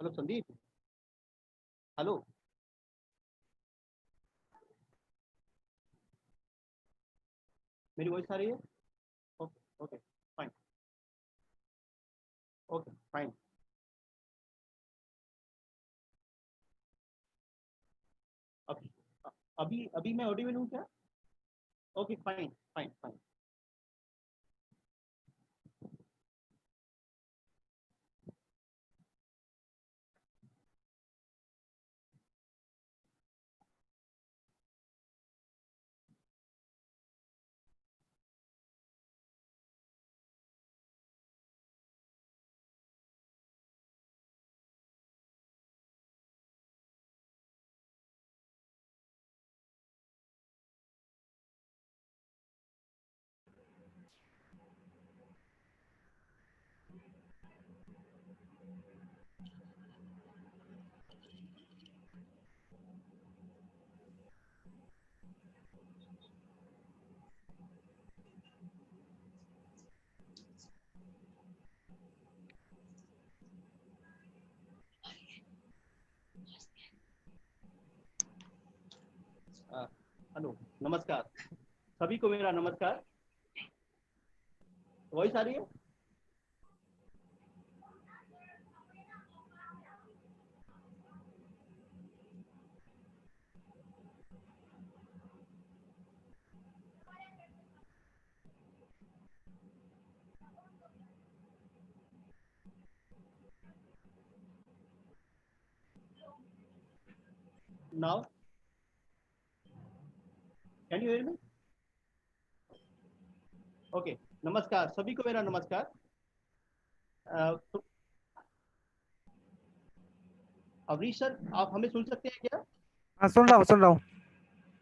Hello Sandeep. Hello. मेरी voice आ रही है? Okay okay fine. Okay fine. अभी अभी अभी मैं ऑडिबल हूँ क्या? Okay fine fine fine. Hello नमस्कार। सभी को मेरा नमस्कार। वॉइस आ रही है? Now can you hear me? Okay. नमस्कार सभी को मेरा नमस्कार। तो अवरीश सर, आप हमें सुन सकते हैं क्या? हाँ, सुन रहा हूँ, सुन रहा हूँ,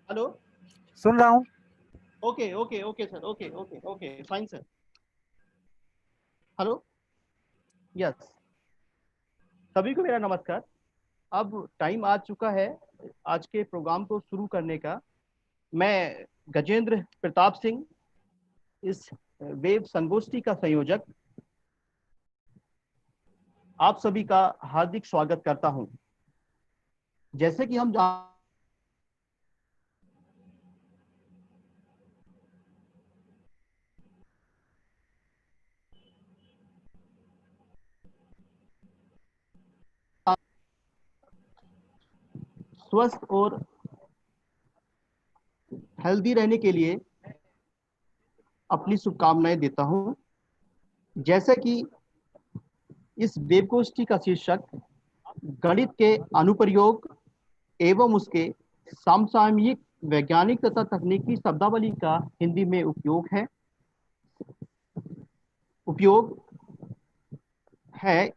हेलो। सुन रहा हूँ। Okay okay okay sir. Okay okay okay fine sir. Hello. Yes. सभी को मेरा नमस्कार। अब टाइम आ चुका है आज के प्रोग्राम को शुरू करने का। मैं गजेंद्र प्रताप सिंह, इस वेब संगोष्ठी का संयोजक, आप सभी का हार्दिक स्वागत करता हूं। जैसे कि हम स्वस्थ और हेल्दी रहने के लिए अपनी शुभकामनाएं देता हूं। जैसे कि इस वेब गोष्ठी का शीर्षक गणित के अनुप्रयोग एवं उसके समसामयिक वैज्ञानिक तथा तकनीकी शब्दावली का हिंदी में उपयोग है।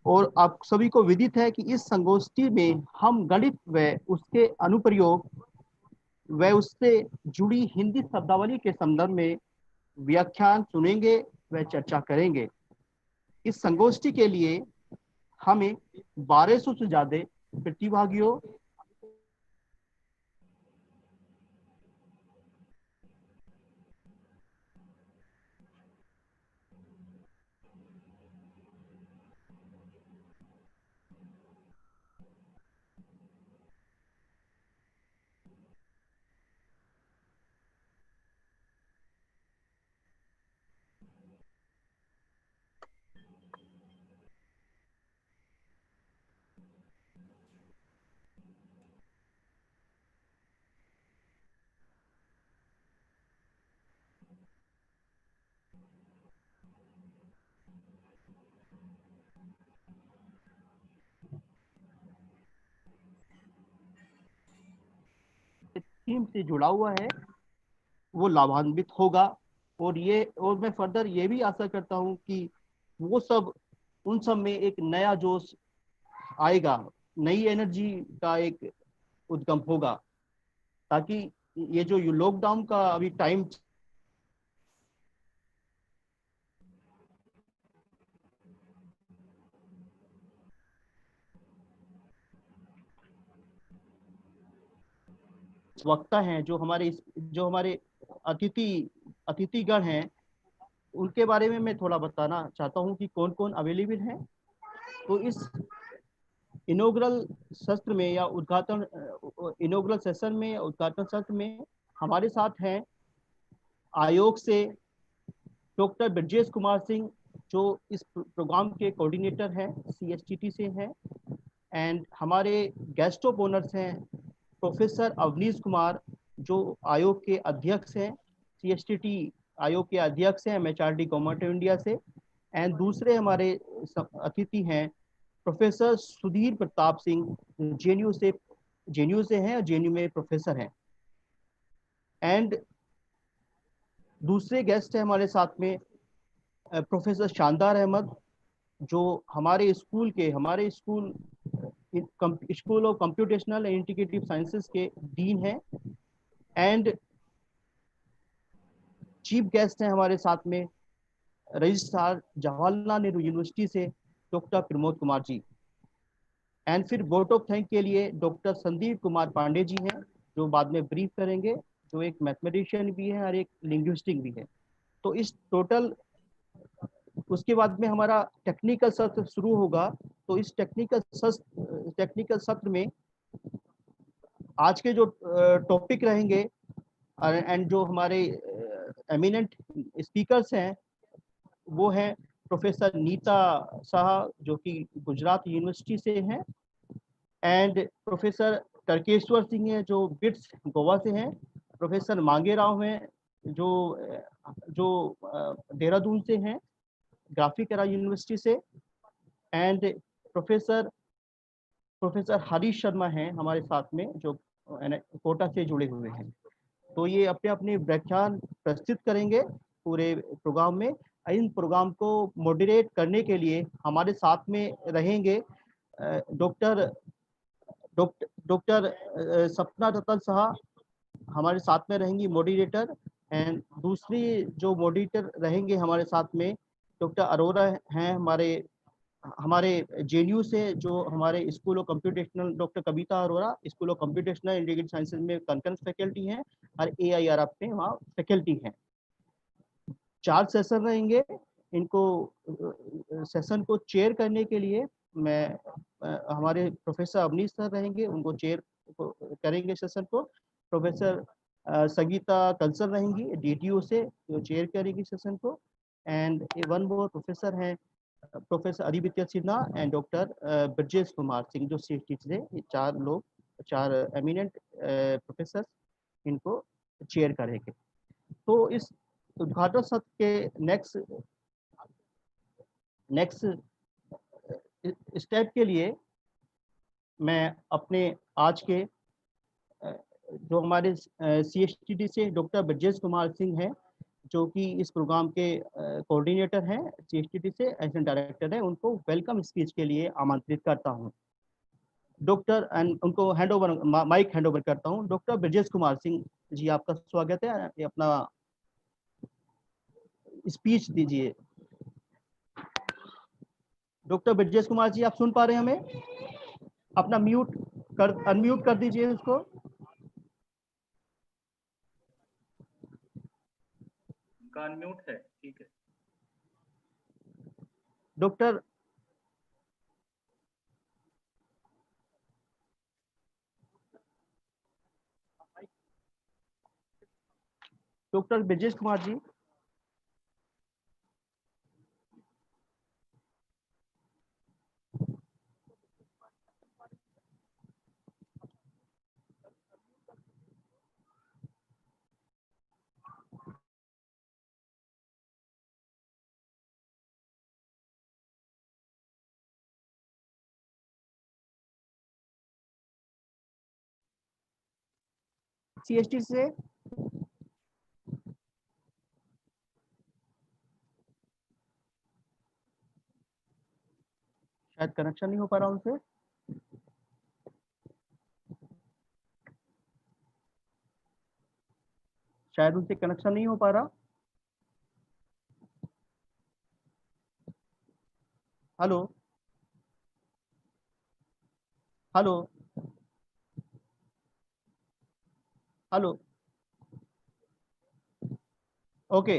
और आप सभी को विदित है कि इस संगोष्ठी में हम गणित व उसके अनुप्रयोग व उससे जुड़ी हिंदी शब्दावली के संदर्भ में व्याख्यान सुनेंगे व चर्चा करेंगे। इस संगोष्ठी के लिए हमें 1200 से ज्यादा प्रतिभागियों थीम से जुड़ा हुआ है वो लाभान्वित होगा। और मैं फर्दर ये भी आशा करता हूँ कि वो सब उन सब में एक नया जोश आएगा, नई एनर्जी का एक उद्गम होगा, ताकि ये जो लॉकडाउन का अभी टाइम वक्ता हैं, जो हमारे अतिथि अतिथिगण हैं, उनके बारे में मैं थोड़ा बताना चाहता हूँ कि कौन कौन अवेलेबल हैं। तो इस इनोग्रल सत्र में या उद्घाटन इनोग्रल सेशन में, उद्घाटन सत्र में हमारे साथ हैं आयोग से डॉक्टर ब्रजेश कुमार सिंह, जो इस प्रोग्राम के कोऑर्डिनेटर हैं, CSTT से हैं। एंड हमारे गेस्ट ऑफ ऑनर्स हैं प्रोफेसर अवनीश कुमार, जो आयोग के अध्यक्ष हैं, CSTT आयोग के अध्यक्ष हैं MHRD गवर्नमेंट ऑफ इंडिया से। एंड दूसरे हमारे अतिथि हैं प्रोफेसर सुधीर प्रताप सिंह, JNU से हैं और JNU में प्रोफेसर हैं। एंड दूसरे गेस्ट हैं हमारे साथ में प्रोफेसर शानदार अहमद, जो हमारे school of computational and integrative sciences के डीन हैं। एंड चीफ गेस्ट हैं हमारे साथ में रजिस्ट्रार जवाहरलाल नेहरू यूनिवर्सिटी से डॉक्टर प्रमोद कुमार जी। एंड फिर वोट ऑफ थैंक के लिए डॉक्टर संदीप कुमार पांडे जी हैं, जो बाद में ब्रीफ करेंगे, जो एक मैथमेटिशियन भी है और एक लिंग्विस्टिक भी है। तो इस टोटल, उसके बाद में हमारा टेक्निकल सत्र शुरू होगा। तो इस टेक्निकल सत्र में आज के जो टॉपिक रहेंगे एंड जो हमारे एमिनेंट स्पीकर्स हैं, वो हैं प्रोफेसर नीता शाह, जो कि गुजरात यूनिवर्सिटी से हैं। एंड प्रोफेसर टरकेश्वर सिंह हैं, जो बिट्स गोवा से हैं। प्रोफेसर मांगे राव हैं, जो जो देहरादून से हैं, ग्राफिकरा यूनिवर्सिटी से। एंड प्रोफेसर हरीश शर्मा हैं हमारे साथ में, जो कोटा से जुड़े हुए हैं। तो ये अपने अपने व्याख्यान प्रस्तुत करेंगे पूरे प्रोग्राम में। इन प्रोग्राम को मॉडरेट करने के लिए हमारे साथ में रहेंगे डॉक्टर सपना रतन साहा, हमारे साथ में रहेंगी मॉडरेटर। एंड दूसरी जो मॉडरेटर रहेंगे हमारे साथ में डॉक्टर अरोरा हैं, हमारे JNU से, जो हमारे school of computational, doctor Kavita Arora, school of computational integrated sciences में कंकरेंट फैकल्टी हैं और AIRF में वहाँ फैकल्टी हैं। 4 सेशन रहेंगे। इनको सेशन को चेयर करने के लिए मैं हमारे प्रोफेसर अवनीश सर रहेंगे, उनको चेयर करेंगे सेशन को। प्रोफेसर संगीता कंसल रहेंगी DTO से, जो चेयर करेगी सेशन को। एंड वन मोर प्रोफेसर हैं professor Aditya Sinha and doctor Brajesh Kumar Singh, जो CSTT से। ये 4 लोग, 4 एमिनेंट प्रोफेसर इनको चेयर करेंगे। तो इस उद्घाटन सत्र के नेक्स्ट स्टेप के लिए मैं अपने आज के जो हमारे CSTT से डॉक्टर ब्रजेश कुमार सिंह हैं, जो कि इस प्रोग्राम के कोऑर्डिनेटर हैं, CSTT से एडिशनल डायरेक्टर हैं, उनको वेलकम स्पीच के लिए आमंत्रित करता हूं। डॉक्टर एंड उनको माइक हैंड ओवर करता हूं। डॉक्टर ब्रजेश कुमार सिंह जी, आपका स्वागत है। ये अपना स्पीच दीजिए। डॉक्टर ब्रजेश कुमार जी, आप सुन पा रहे हैं हमें? अपना अनम्यूट कर दीजिए उसको। अनम्यूट है, ठीक है। डॉक्टर ब्रजेश कुमार जी, CSTT से। शायद कनेक्शन नहीं हो पा रहा उनसे। शायद उनसे कनेक्शन नहीं हो पा रहा। Hello hello hello. Okay,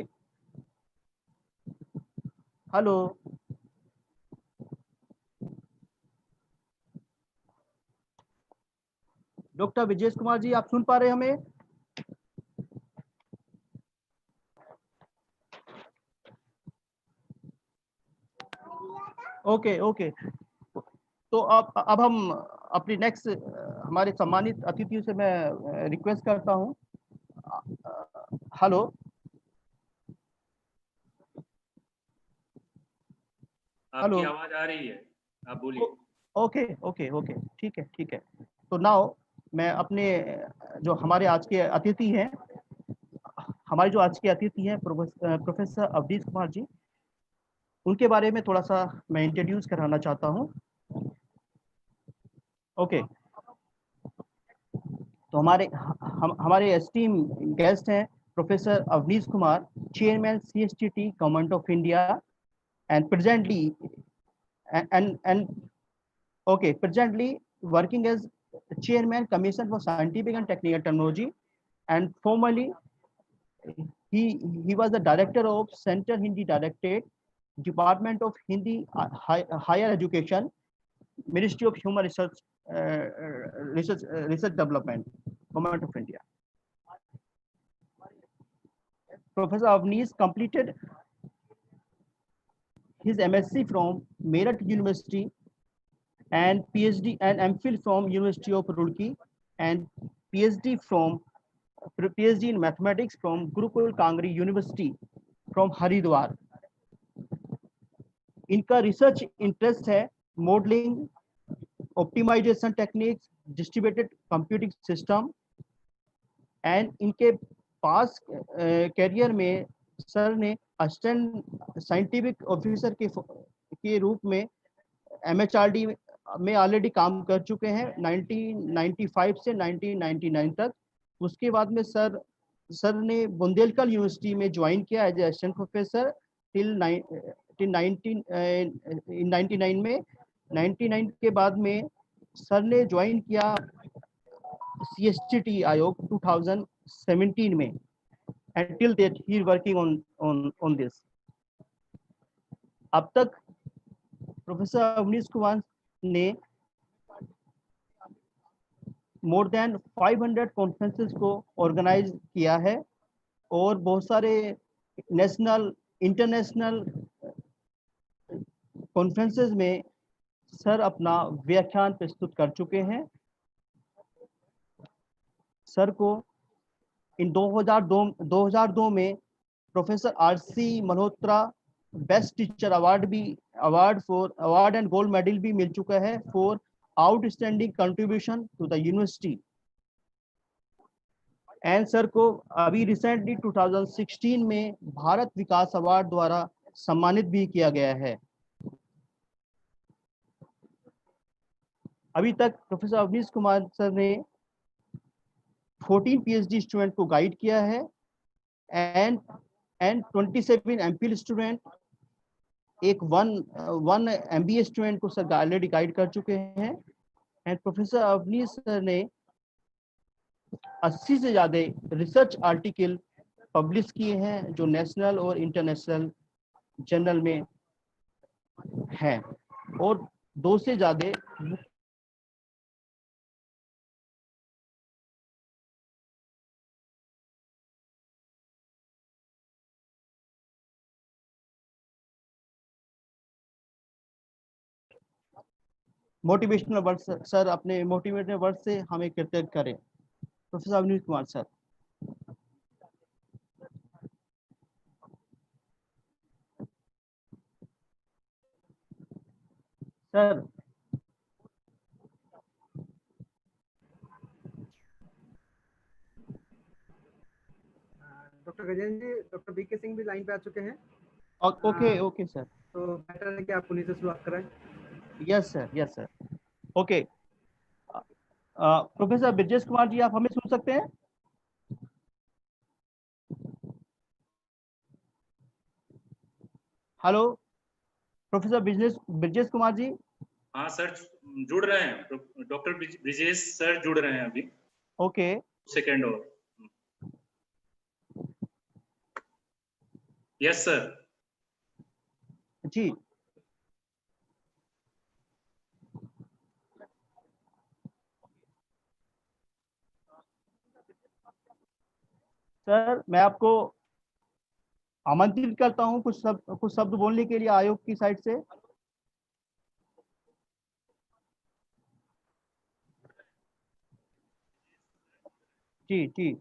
hello doctor Vijesh Kumar ji, आप सुन पा रहे हैं हमें? Okay okay. तो अब हम अपनी नेक्स्ट हमारे सम्मानित अतिथियों से मैं रिक्वेस्ट करता हूं। हेलो, आपकी हेलो। आवाज आ रही है, आप बोलिए। ओके ओके ओके, ठीक है ठीक है। तो नाउ मैं अपने जो हमारे आज के अतिथि हैं, हमारे जो आज के अतिथि हैं प्रोफेसर अवधेश कुमार जी, उनके बारे में थोड़ा सा मैं इंट्रोड्यूस कराना चाहता हूं। ओके, तो हमारे एस्टीम गेस्ट हैं professor Avnish Kumar, chairman CSTT government of India, and presently working as chairman Commission for Scientific and Technical Technology, and formerly he was the director of Center Hindi Directorate, Department of Hindi Higher Education, Ministry of Human Research, Research Development, Government of India. Professor Avneesh completed his MSc from Meerut University and PhD and MPhil from University of Roorkee, and PhD in mathematics from Gurukul Kangri University from Haridwar. इनका research interest है modelling, optimisation techniques, distributed computing system, and इनके पास career में sir ने assistant scientific officer के रूप में MHRD में ऑलरेडी काम कर चुके हैं 1995 से 1999 तक। उसके बाद में सर ने बुंदेलखंड यूनिवर्सिटी में ज्वाइन किया एज असिस्टेंट प्रोफेसर टिल 1999 में। 99 के बाद में सर ने ज्वाइन किया CSTT आयोग 2017 में, and till that he is working on this. अब तक प्रोफेसर अवनीश कुमार ने मोर देन 500 कॉन्फ्रेंसेस को ऑर्गेनाइज किया है और बहुत सारे नेशनल इंटरनेशनल कॉन्फ्रेंसेस में सर अपना व्याख्यान प्रस्तुत कर चुके हैं। सर को इन 2002 में professor RC Malhotra best teacher award and gold medal भी मिल चुका है for outstanding contribution to the university. And sir को अभी रिसेंटली 2016 में भारत विकास अवार्ड द्वारा सम्मानित भी किया गया है। अभी तक प्रोफेसर अवनीश कुमार सर ने 14 PhD स्टूडेंट को गाइड किया है एंड 27 MPhil स्टूडेंट, एक वन MBA स्टूडेंट को सर ऑलरेडी गाइड कर चुके हैं। एंड प्रोफेसर अवनीश सर ने 80 से ज्यादा रिसर्च आर्टिकल पब्लिश किए हैं जो नेशनल और इंटरनेशनल जर्नल में हैं, और 2 से ज्यादा मोटिवेशनल वर्ड सर अपने मोटिवेशनल वर्ड से हमें कृतज्ञ करें। Professor Avnish Kumar sir. Sir doctor Gajendra ji, doctor BK Singh भी लाइन पे आ चुके हैं। ओके ओके सर, तो बेटर है कि आप उन्हीं से शुरुआत कराएं। Yes sir. Okay, professor Brajesh Kumar ji, आप हमें सुन सकते हैं? Hello professor Brajesh Kumar ji. हाँ सर, जुड़ रहे हैं, डॉक्टर ब्रिजेश सर जुड़ रहे हैं अभी। ओके सेकेंड और यस सर। जी, सर मैं आपको आमंत्रित करता हूं कुछ शब्द बोलने के लिए आयोग की साइड से। जी जी।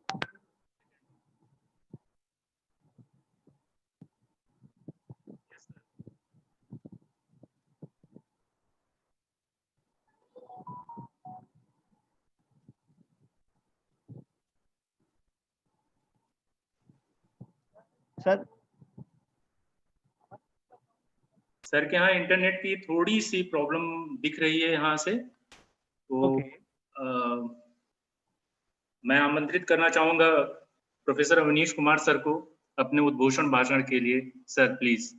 सर सर के यहाँ इंटरनेट की थोड़ी सी प्रॉब्लम दिख रही है यहाँ से, तो ओके। मैं आमंत्रित करना चाहूंगा प्रोफेसर अवनीश कुमार सर को अपने उद्घोषण भाषण के लिए। Sir please.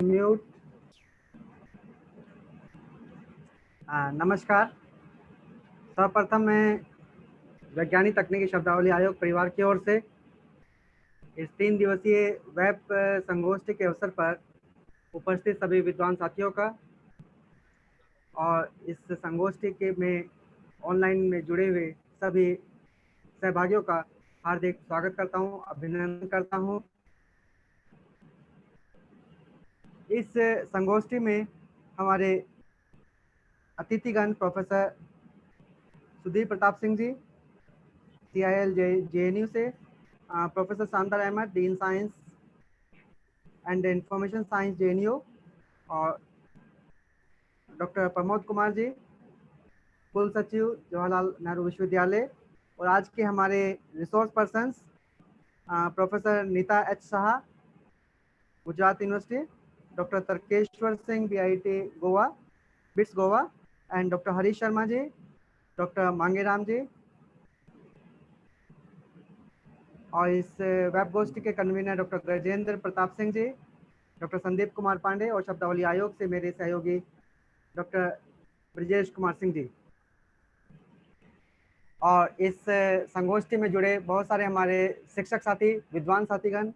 म्यूट। नमस्कार। सर्वप्रथम मैं वैज्ञानिक तकनीकी शब्दावली आयोग परिवार की ओर से इस 3 दिवसीय वेब संगोष्ठी के अवसर पर उपस्थित सभी विद्वान साथियों का और इस संगोष्ठी के में ऑनलाइन में जुड़े हुए सभी सहभागियों का हार्दिक स्वागत करता हूं, अभिनंदन करता हूं। इस संगोष्ठी में हमारे अतिथिगण professor Sudhir Pratap Singh ji CIL JNU से, professor Shandar Ahmad dean science and information science JNU, और डॉक्टर प्रमोद कुमार जी कुल सचिव जवाहरलाल नेहरू विश्वविद्यालय, और आज के हमारे resource persons professor Neeta H Shah Gujarat university, doctor Tarkeshwar Singh BIT Goa BITS Goa, and doctor Harish Sharma ji, doctor Mangeram ji, और इस वेब गोष्ठी के कन्वीनर डॉक्टर गजेंद्र प्रताप सिंह जी, डॉक्टर संदीप कुमार पांडे, और शब्दावली आयोग से मेरे सहयोगी डॉक्टर ब्रिजेश कुमार सिंह जी। और इस संगोष्ठी में जुड़े बहुत सारे हमारे शिक्षक साथी, विद्वान साथीगण,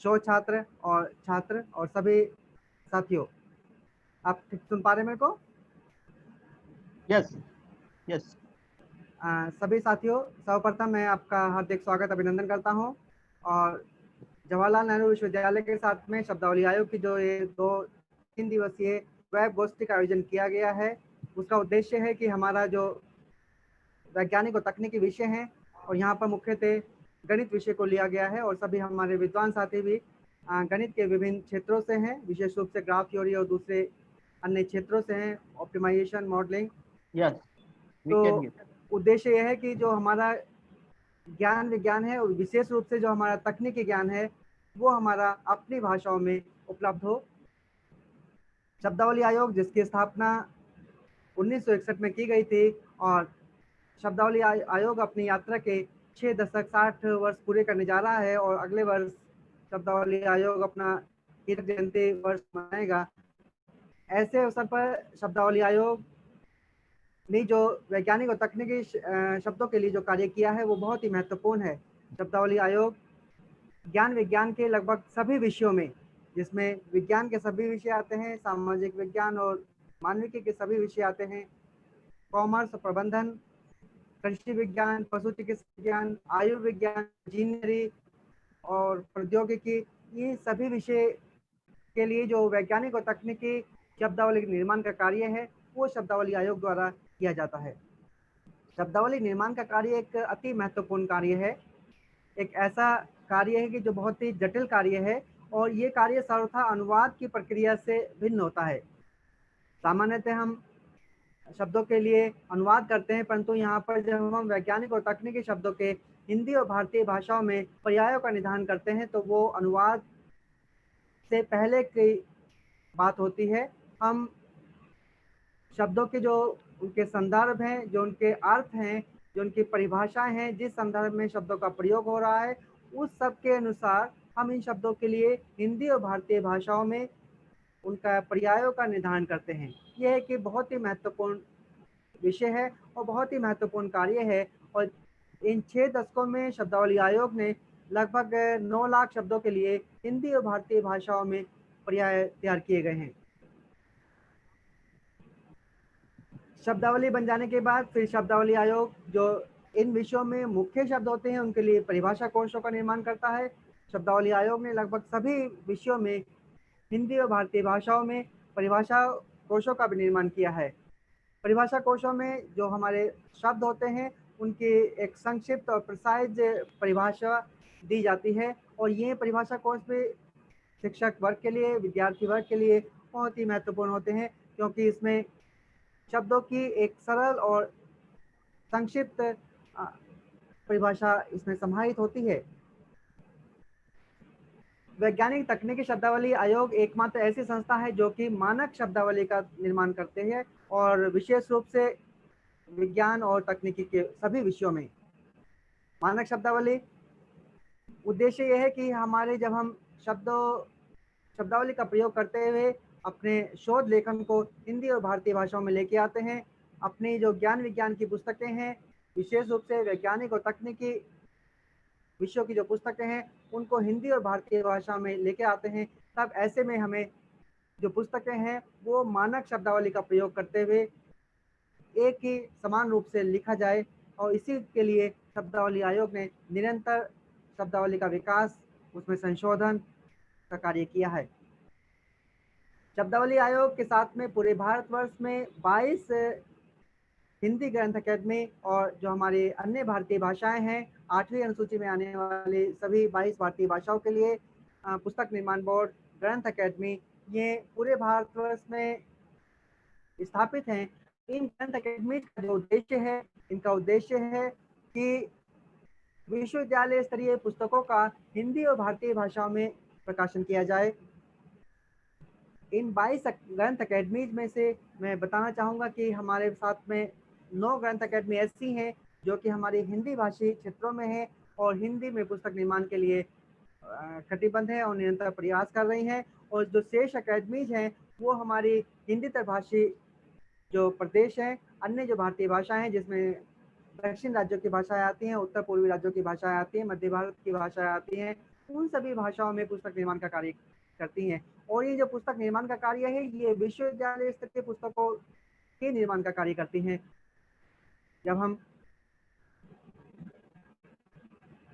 शोध छात्र और सभी साथियों, आप ठीक सुन पा रहे हैं मेरे को? Yes yes. सभी साथियों, सर्वप्रथम मैं आपका हार्दिक स्वागत अभिनंदन करता हूं, और जवाहरलाल नेहरू विश्वविद्यालय के साथ में शब्दावली आयोग की जो ये 2-3 दिवसीय वेब गोष्ठी का आयोजन किया गया है, उसका उद्देश्य है कि हमारा जो वैज्ञानिक और तकनीकी विषय हैं, और यहाँ पर मुख्यतः गणित विषय को लिया गया है, और सभी हमारे विद्वान साथी भी गणित के विभिन्न क्षेत्रों से हैं, विशेष रूप से ग्राफ थ्योरी और दूसरे अन्य क्षेत्रों से हैं, ऑप्टिमाइजेशन, मॉडलिंग। यस वी तो कैन हियर। उद्देश्य यह है कि जो हमारा ज्ञान विज्ञान है, और विशेष रूप से जो हमारा तकनीकी ज्ञान है, वो हमारा अपनी भाषाओं में उपलब्ध हो। शब्दावली आयोग जिसकी स्थापना 1961 में की गई थी, और शब्दावली आयोग अपनी यात्रा के 6 दशक 60 वर्ष पूरे करने जा रहा है, और अगले वर्ष शब्दावली आयोग अपना हीरक जयंती वर्ष मनाएगा। ऐसे अवसर पर शब्दावली आयोग ने जो वैज्ञानिक और तकनीकी शब्दों के लिए जो कार्य किया है, वो बहुत ही महत्वपूर्ण है। शब्दावली आयोग ज्ञान विज्ञान के लगभग सभी विषयों में, जिसमें विज्ञान के सभी विषय आते हैं, सामाजिक विज्ञान और मानविकी के सभी विषय आते हैं, कॉमर्स, प्रबंधन, कृषि विज्ञान, पशु चिकित्सा विज्ञान, आयुर्विज्ञान, इंजीनियरिंग और प्रौद्योगिकी, ये सभी विषय के लिए जो वैज्ञानिक और तकनीकी शब्दावली के निर्माण का कार्य है, वो शब्दावली आयोग द्वारा किया जाता है। शब्दावली निर्माण का कार्य एक अति महत्वपूर्ण कार्य है, एक ऐसा कार्य है कि जो बहुत ही जटिल कार्य है, और ये कार्य सर्वथा अनुवाद की प्रक्रिया से भिन्न होता है। सामान्यतः हम शब्दों के लिए अनुवाद करते हैं, परंतु यहाँ पर जब हम वैज्ञानिक और तकनीकी शब्दों के हिंदी और भारतीय भाषाओं में पर्यायों का निदान करते हैं, तो वो अनुवाद से पहले की बात होती है। हम शब्दों के जो उनके संदर्भ हैं, जो उनके अर्थ हैं, जो उनकी परिभाषाएं हैं, जिस संदर्भ में शब्दों का प्रयोग हो रहा है, उस सब के अनुसार हम इन शब्दों के लिए हिंदी और भारतीय भाषाओं में उनका पर्यायों का निर्धारण करते हैं। यह एक बहुत ही महत्वपूर्ण विषय है और बहुत ही महत्वपूर्ण कार्य है, और इन 6 दशकों में शब्दावली आयोग ने लगभग 9 लाख शब्दों के लिए हिंदी और भारतीय भाषाओं में पर्याय तैयार किए गए हैं। शब्दावली बन जाने के बाद फिर शब्दावली आयोग जो इन विषयों में मुख्य शब्द होते हैं उनके लिए परिभाषा कोशों का निर्माण करता है। शब्दावली आयोग ने लगभग सभी विषयों में हिंदी और भारतीय भाषाओं में परिभाषा कोशों का भी निर्माण किया है। परिभाषा कोशों में जो हमारे शब्द होते हैं उनकी एक संक्षिप्त और प्रिसाइज परिभाषा दी जाती है और ये परिभाषा कोश भी शिक्षक वर्ग के लिए, विद्यार्थी वर्ग के लिए बहुत ही महत्वपूर्ण होते हैं, क्योंकि इसमें शब्दों की एक सरल और संक्षिप्त परिभाषा इसमें समाहित होती है। वैज्ञानिक तकनीकी शब्दावली आयोग एकमात्र ऐसी संस्था है जो कि मानक शब्दावली का निर्माण करते हैं और विशेष रूप से विज्ञान और तकनीकी के सभी विषयों में। मानक शब्दावली उद्देश्य यह है कि हमारे जब हम शब्दावली का प्रयोग करते हुए अपने शोध लेखन को हिंदी और भारतीय भाषाओं में लेके आते हैं, अपनी जो ज्ञान विज्ञान की पुस्तकें हैं, विशेष रूप से वैज्ञानिक और तकनीकी विषयों की जो पुस्तकें हैं उनको हिंदी और भारतीय भाषा में लेके आते हैं, तब ऐसे में हमें जो पुस्तकें हैं वो मानक शब्दावली का प्रयोग करते हुए एक ही समान रूप से लिखा जाए और इसी के लिए शब्दावली आयोग ने निरंतर शब्दावली का विकास, उसमें संशोधन का कार्य किया है। शब्दावली आयोग के साथ में पूरे भारतवर्ष में 22 हिंदी ग्रंथ अकेडमी और जो हमारी अन्य भारतीय भाषाएं हैं 8वीं अनुसूची में आने वाली सभी 22 भारतीय भाषाओं के लिए पुस्तक निर्माण बोर्ड, ग्रंथ अकेडमी, ये पूरे भारतवर्ष में स्थापित हैं। इन ग्रंथ अकेडमी का जो उद्देश्य है, इनका उद्देश्य है कि विश्वविद्यालय स्तरीय पुस्तकों का हिंदी और भारतीय भाषाओं में प्रकाशन किया जाए। इन 22 ग्रंथ अकेडमीज में से मैं बताना चाहूँगा कि हमारे साथ में 9 ग्रंथ अकेडमी ऐसी हैं जो कि हमारी हिंदी भाषी क्षेत्रों में है और हिंदी में पुस्तक निर्माण के लिए कटिबद्ध है और निरंतर प्रयास कर रही हैं। और जो शेष अकेडमीज हैं वो हमारी हिंदी भाषी जो प्रदेश हैं, अन्य जो भारतीय भाषाएं हैं जिसमें दक्षिण राज्यों की भाषाएं आती हैं, उत्तर पूर्वी राज्यों की भाषाएं आती हैं, मध्य भारत की भाषाएं आती हैं, उन सभी भाषाओं में पुस्तक निर्माण का कार्य करती हैं। और ये जो पुस्तक निर्माण का कार्य है ये विश्वविद्यालय स्तर के पुस्तकों के निर्माण का कार्य करती हैं। जब हम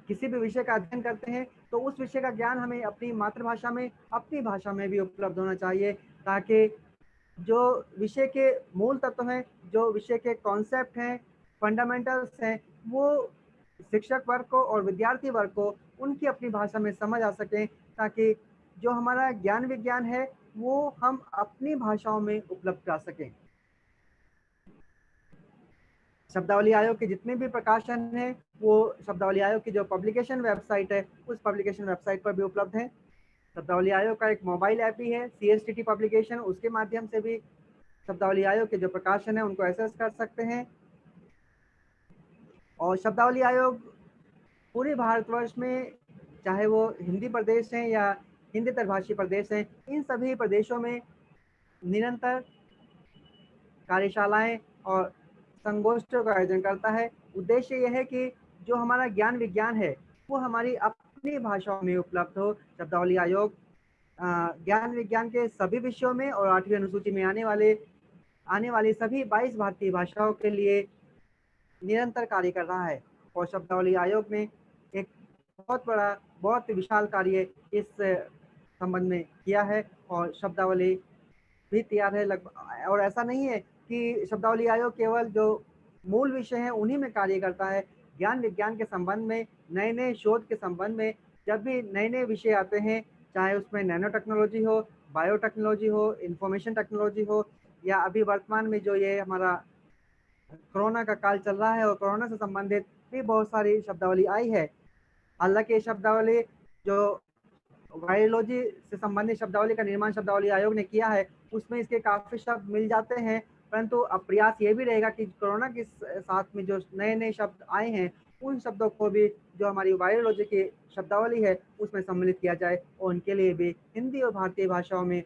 किसी भी विषय का अध्ययन करते हैं तो उस विषय का ज्ञान हमें अपनी मातृभाषा में, अपनी भाषा में भी उपलब्ध होना चाहिए, ताकि जो विषय के मूल तत्व हैं, जो विषय के कॉन्सेप्ट हैं, फंडामेंटल्स हैं, वो शिक्षक वर्ग को और विद्यार्थी वर्ग को उनकी अपनी भाषा में समझ आ सकें, ताकि जो हमारा ज्ञान विज्ञान है वो हम अपनी भाषाओं में उपलब्ध करा सकें। शब्दावली आयोग के जितने भी प्रकाशन हैं वो शब्दावली आयोग की जो पब्लिकेशन वेबसाइट है उस पब्लिकेशन वेबसाइट पर भी उपलब्ध है। शब्दावली आयोग का एक मोबाइल ऐप भी है CSTT पब्लिकेशन, उसके माध्यम से भी शब्दावली आयोग के जो प्रकाशन है उनको एक्सेस कर सकते हैं। और शब्दावली आयोग पूरे भारतवर्ष में, चाहे वो हिंदी प्रदेश हैं या हिंदी भाषी प्रदेश हैं, इन सभी प्रदेशों में निरंतर कार्यशालाएं और संगोष्ठियों का आयोजन करता है। उद्देश्य यह है कि जो हमारा ज्ञान विज्ञान है वो हमारी अपनी भाषाओं में उपलब्ध हो। शब्दावली आयोग ज्ञान विज्ञान के सभी विषयों में और 8वीं अनुसूची में आने वाली सभी 22 भारतीय भाषाओं के लिए निरंतर कार्य कर रहा है। और शब्दावली आयोग ने एक बहुत विशाल कार्य इस संबंध में किया है और शब्दावली भी तैयार है लगभग। और ऐसा नहीं है कि शब्दावली आयोग केवल जो मूल विषय हैं उन्हीं में कार्य करता है। ज्ञान विज्ञान के संबंध में, नए नए शोध के संबंध में जब भी नए नए विषय आते हैं, चाहे उसमें नैनो टेक्नोलॉजी हो, बायोटेक्नोलॉजी हो, इंफॉर्मेशन टेक्नोलॉजी हो, या अभी वर्तमान में जो ये हमारा कोरोना का काल चल रहा है और कोरोना से संबंधित भी बहुत सारी शब्दावली आई है। हालांकि शब्दावली जो वायरोलॉजी से संबंधित शब्दावली का निर्माण शब्दावली आयोग ने किया है उसमें इसके काफी शब्द मिल जाते हैं, परंतु अब प्रयास ये भी रहेगा कि कोरोना के साथ में जो नए नए शब्द आए हैं उन शब्दों को भी जो हमारी वायरोलॉजी की शब्दावली है उसमें सम्मिलित किया जाए और उनके लिए भी हिंदी और भारतीय भाषाओं में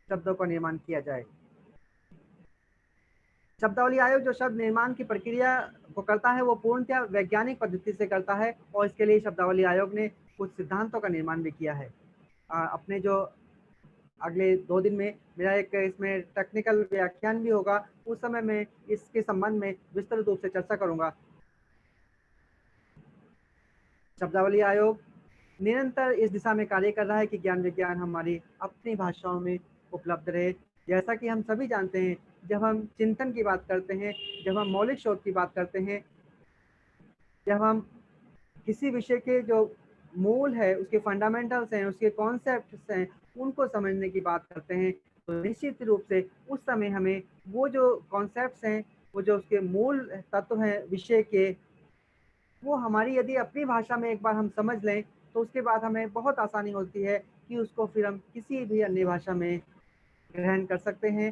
शब्दों का निर्माण किया जाए। शब्दावली आयोग जो शब्द निर्माण की प्रक्रिया को करता है वो पूर्णतः वैज्ञानिक पद्धति से करता है और इसके लिए शब्दावली आयोग ने कुछ सिद्धांतों का निर्माण भी किया है। अपने जो अगले 2 दिन में मेरा एक इसमें टेक्निकल व्याख्यान भी होगा, उस समय मैं इसके संबंध में विस्तृत रूप से चर्चा करूंगा। शब्दावली आयोग निरंतर इस दिशा में कार्य कर रहा है कि ज्ञान विज्ञान हमारी अपनी भाषाओं में उपलब्ध रहे। जैसा कि हम सभी जानते हैं, जब हम चिंतन की बात करते हैं, जब हम मौलिक शोध की बात करते हैं, जब हम किसी विषय के जो मूल है, उसके फंडामेंटल्स हैं, उसके कॉन्सेप्ट्स हैं, उनको समझने की बात करते हैं, तो निश्चित रूप से उस समय हमें वो जो कॉन्सेप्ट्स हैं, वो जो उसके मूल तत्व हैं विषय के, वो हमारी यदि अपनी भाषा में एक बार हम समझ लें, तो उसके बाद हमें बहुत आसानी होती है कि उसको फिर हम किसी भी अन्य भाषा में ग्रहण कर सकते हैं।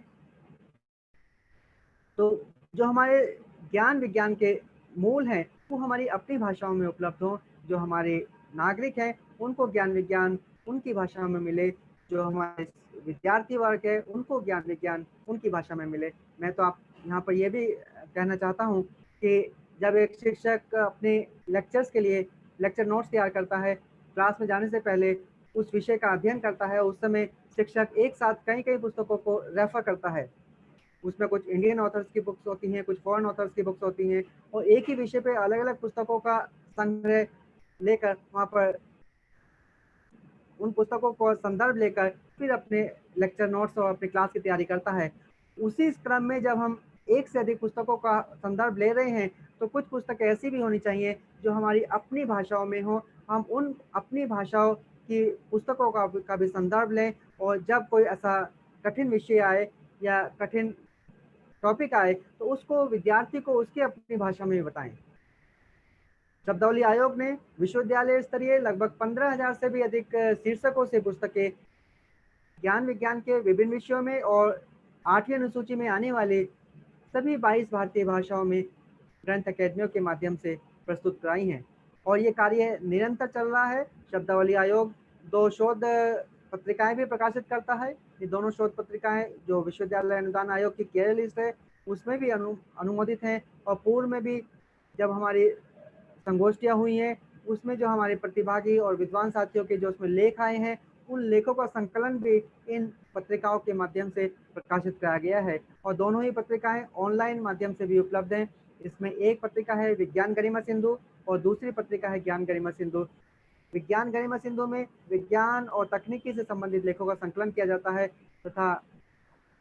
तो जो हमारे ज्ञान विज्ञान के मूल हैं, वो हमारी अपनी भाषाओं में उपलब्ध हों। जो हमारे नागरिक हैं, उनको ज्ञान विज्ञान उनकी भाषा में मिले। जो हमारे विद्यार्थी वर्ग है, उनको ज्ञान विज्ञान उनकी भाषा में मिले। मैं तो आप यहाँ पर ये भी कहना चाहता हूँ कि जब एक शिक्षक अपने लेक्चर्स के लिए लेक्चर नोट्स तैयार करता है, क्लास में जाने से पहले उस विषय का अध्ययन करता है, उस समय शिक्षक एक साथ कई पुस्तकों को रेफर करता है। उसमें कुछ इंडियन ऑथर्स की बुक्स होती हैं, कुछ फॉरेन ऑथर्स की बुक्स होती हैं, और एक ही विषय पे अलग-अलग पुस्तकों का संग्रह लेकर वहाँ पर उन पुस्तकों को संदर्भ लेकर फिर अपने लेक्चर नोट्स और अपनी क्लास की तैयारी करता है। उसी क्रम में जब हम एक से अधिक पुस्तकों का संदर्भ ले रहे हैं, तो कुछ पुस्तकें ऐसी भी होनी चाहिए जो हमारी अपनी भाषाओं में हो। हम उन अपनी भाषाओं की पुस्तकों का भी संदर्भ लें, और जब कोई ऐसा कठिन विषय आए या कठिन टॉपिक आए, तो उसको विद्यार्थी को उसकी अपनी भाषा में बताएं। शब्दावली आयोग ने विश्वविद्यालय स्तरीय लगभग 15,000 से भी अधिक शीर्षकों से पुस्तकें ज्ञान विज्ञान के विभिन्न विषयों में और 8वीं अनुसूची में आने वाले सभी 22 भारतीय भाषाओं में ग्रंथ अकेडमियों के माध्यम से प्रस्तुत कराई हैं, और ये कार्य निरंतर चल रहा है। शब्दावली आयोग 2 शोध पत्रिकाएं भी प्रकाशित करता है। ये दोनों शोध पत्रिकाएं जो विश्वविद्यालय अनुदान आयोग की केयर लिस्ट है, उसमें भी अनुमोदित हैं, और पूर्व में भी जब हमारी संगोष्ठियां हुई हैं, उसमें जो हमारे प्रतिभागी और विद्वान साथियों के जो उसमें लेख आए हैं, उन लेखों का संकलन भी इन पत्रिकाओं के माध्यम से प्रकाशित कराया गया है, और दोनों ही पत्रिकाएं ऑनलाइन माध्यम से भी उपलब्ध हैं। इसमें एक पत्रिका है विज्ञान गरिमा सिंधु और दूसरी पत्रिका है ज्ञान गरिमा सिंधु। विज्ञान गरिमा सिंधु में विज्ञान और तकनीकी से संबंधित लेखों का संकलन किया जाता है, तथा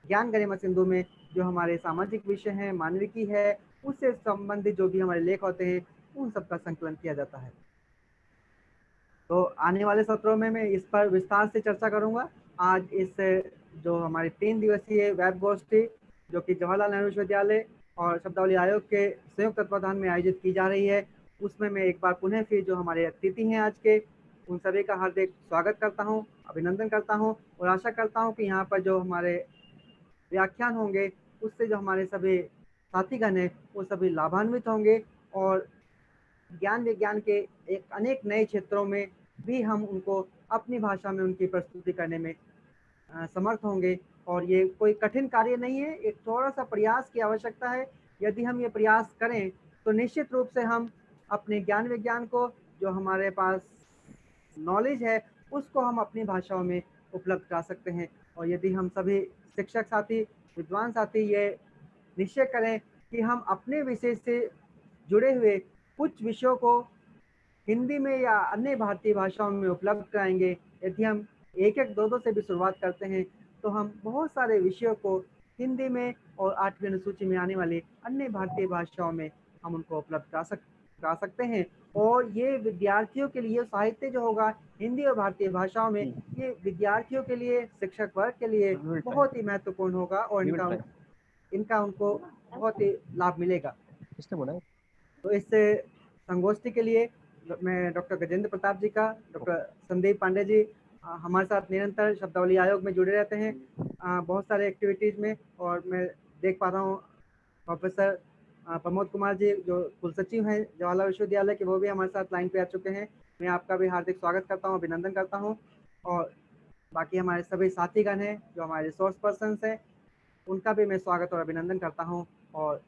ज्ञान गरिमा सिंधु में जो हमारे सामाजिक विषय हैं, मानविकी है, उससे संबंधित जो भी हमारे लेख होते हैं, उन सब का संकलन किया जाता है। तो आने वाले सत्रों में मैं इस पर विस्तार से चर्चा करूंगा। आज इस जो हमारी 3 दिवसीय वेब गोष्ठी जो कि जवाहरलाल नेहरू विश्वविद्यालय और शब्दावली आयोग के संयुक्त तत्वाधान में आयोजित की जा रही है, उसमें मैं एक बार पुनः फिर जो हमारे अतिथि हैं आज के, उन सभी का हार्दिक स्वागत करता हूं, अभिनंदन करता हूं, और आशा करता हूं कि यहाँ पर जो हमारे व्याख्यान होंगे, उससे जो हमारे सभी साथीगण हैं, वो सभी लाभान्वित होंगे, और ज्ञान विज्ञान के एक अनेक नए क्षेत्रों में भी हम उनको अपनी भाषा में उनकी प्रस्तुति करने में समर्थ होंगे। और ये कोई कठिन कार्य नहीं है, एक थोड़ा सा प्रयास की आवश्यकता है। यदि हम ये प्रयास करें, तो निश्चित रूप से हम अपने ज्ञान विज्ञान को, जो हमारे पास नॉलेज है, उसको हम अपनी भाषाओं में उपलब्ध करा सकते हैं। और यदि हम सभी शिक्षक साथी, विद्वान साथी ये निश्चय करें कि हम अपने विषय से जुड़े हुए कुछ विषयों को हिंदी में या अन्य भारतीय भाषाओं में उपलब्ध कराएंगे, यदि हम एक दो से भी शुरुआत करते हैं, तो हम बहुत सारे विषयों को हिंदी में और 8वीं अनुसूची में आने वाली अन्य भारतीय भाषाओं में हम उनको उपलब्ध करा सकते हैं। और ये विद्यार्थियों के लिए साहित्य जो होगा हिंदी और भारतीय भाषाओं में, ये विद्यार्थियों के लिए, शिक्षक वर्ग के लिए बहुत ही महत्वपूर्ण होगा, और इनका उनको बहुत ही लाभ मिलेगा। तो इस संगोष्ठी के लिए मैं डॉक्टर गजेंद्र प्रताप जी का, डॉक्टर संदीप पांडे जी हमारे साथ निरंतर शब्दावली आयोग में जुड़े रहते हैं बहुत सारे एक्टिविटीज़ में, और मैं देख पा रहा हूँ प्रोफेसर प्रमोद कुमार जी जो कुलसचिव हैं जवाहरलाल विश्वविद्यालय के, वो भी हमारे साथ लाइन पे आ चुके हैं। मैं आपका भी हार्दिक स्वागत करता हूँ, अभिनंदन करता हूँ। और बाकी हमारे सभी साथीगण हैं जो हमारे रिसोर्स पर्सन्स हैं, उनका भी मैं स्वागत और अभिनंदन करता हूँ। और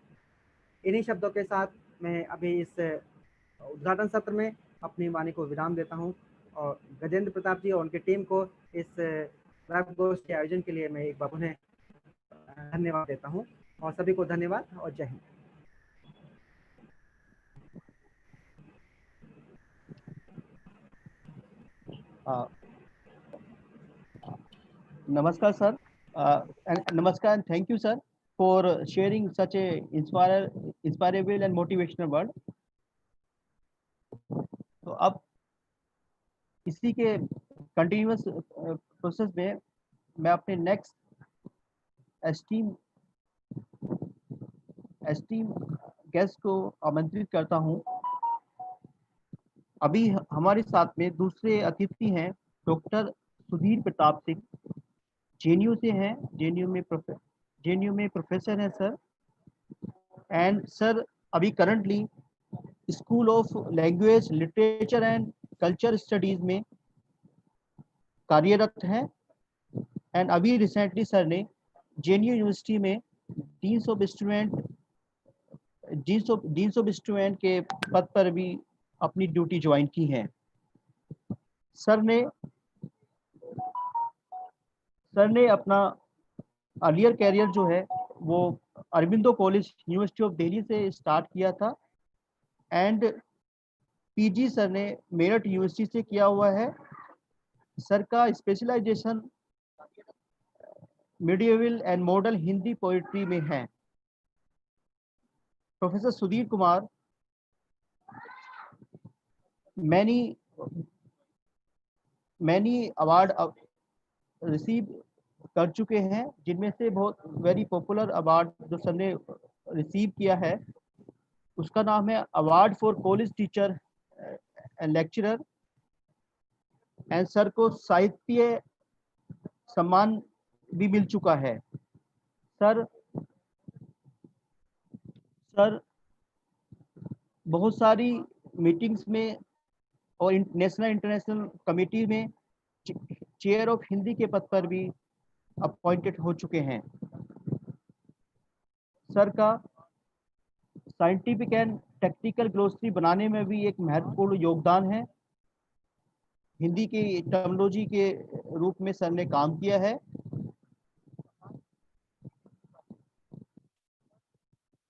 इन्हीं शब्दों के साथ मैं अभी इस उद्घाटन सत्र में अपनी वाणी को विराम देता हूं, और गजेंद्र प्रताप जी और उनकी टीम को इस वेब गोष्ठी के आयोजन के लिए मैं एक बार पुनः धन्यवाद देता हूँ, और सभी को धन्यवाद और जय Hind. Namaskar, sir. And Namaskar and thank you, sir, for sharing such a inspirable and motivational word. तो अब इसी के कंटिन्यूअस प्रोसेस में मैं अपने नेक्स्ट एस्टीम गेस्ट को आमंत्रित करता हूं। अभी हमारे साथ में दूसरे अतिथि हैं डॉक्टर सुधीर प्रताप सिंह, जेएनयू से हैं, जेएनयू में प्रोफेसर हैं सर। एंड सर अभी currently school of language literature and culture studies में कार्यरत हैं। एंड अभी रिसेंटली सर ने जेएनयू यूनिवर्सिटी में डीन ऑफ स्टूडेंट के पद पर भी अपनी ड्यूटी ज्वाइन की है। सर ने अपना अर्लियर कैरियर जो है वो Aurobindo college university of Delhi से स्टार्ट किया था, एंड पीजी सर ने मेरठ यूनिवर्सिटी से किया हुआ है। सर का specialisation medieval and modern Hindi poetry में है। Professor Sudhir Kumar many award receive कर चुके हैं, जिनमें से बहुत वेरी पॉपुलर अवार्ड जो सर ने रिसीव किया है उसका नाम है award for college teacher and lecturer. And sir को साहित्य सम्मान भी मिल चुका है। सर बहुत सारी मीटिंग्स में और नेशनल इंटरनेशनल कमेटी में चेयर ऑफ हिंदी के पद पर भी अपॉइंटेड हो चुके हैं। सर का साइंटिफिक एंड टेक्निकल ग्लोसरी बनाने में भी एक महत्वपूर्ण योगदान है। हिंदी की टर्मिनोलॉजी के रूप में सर ने काम किया है।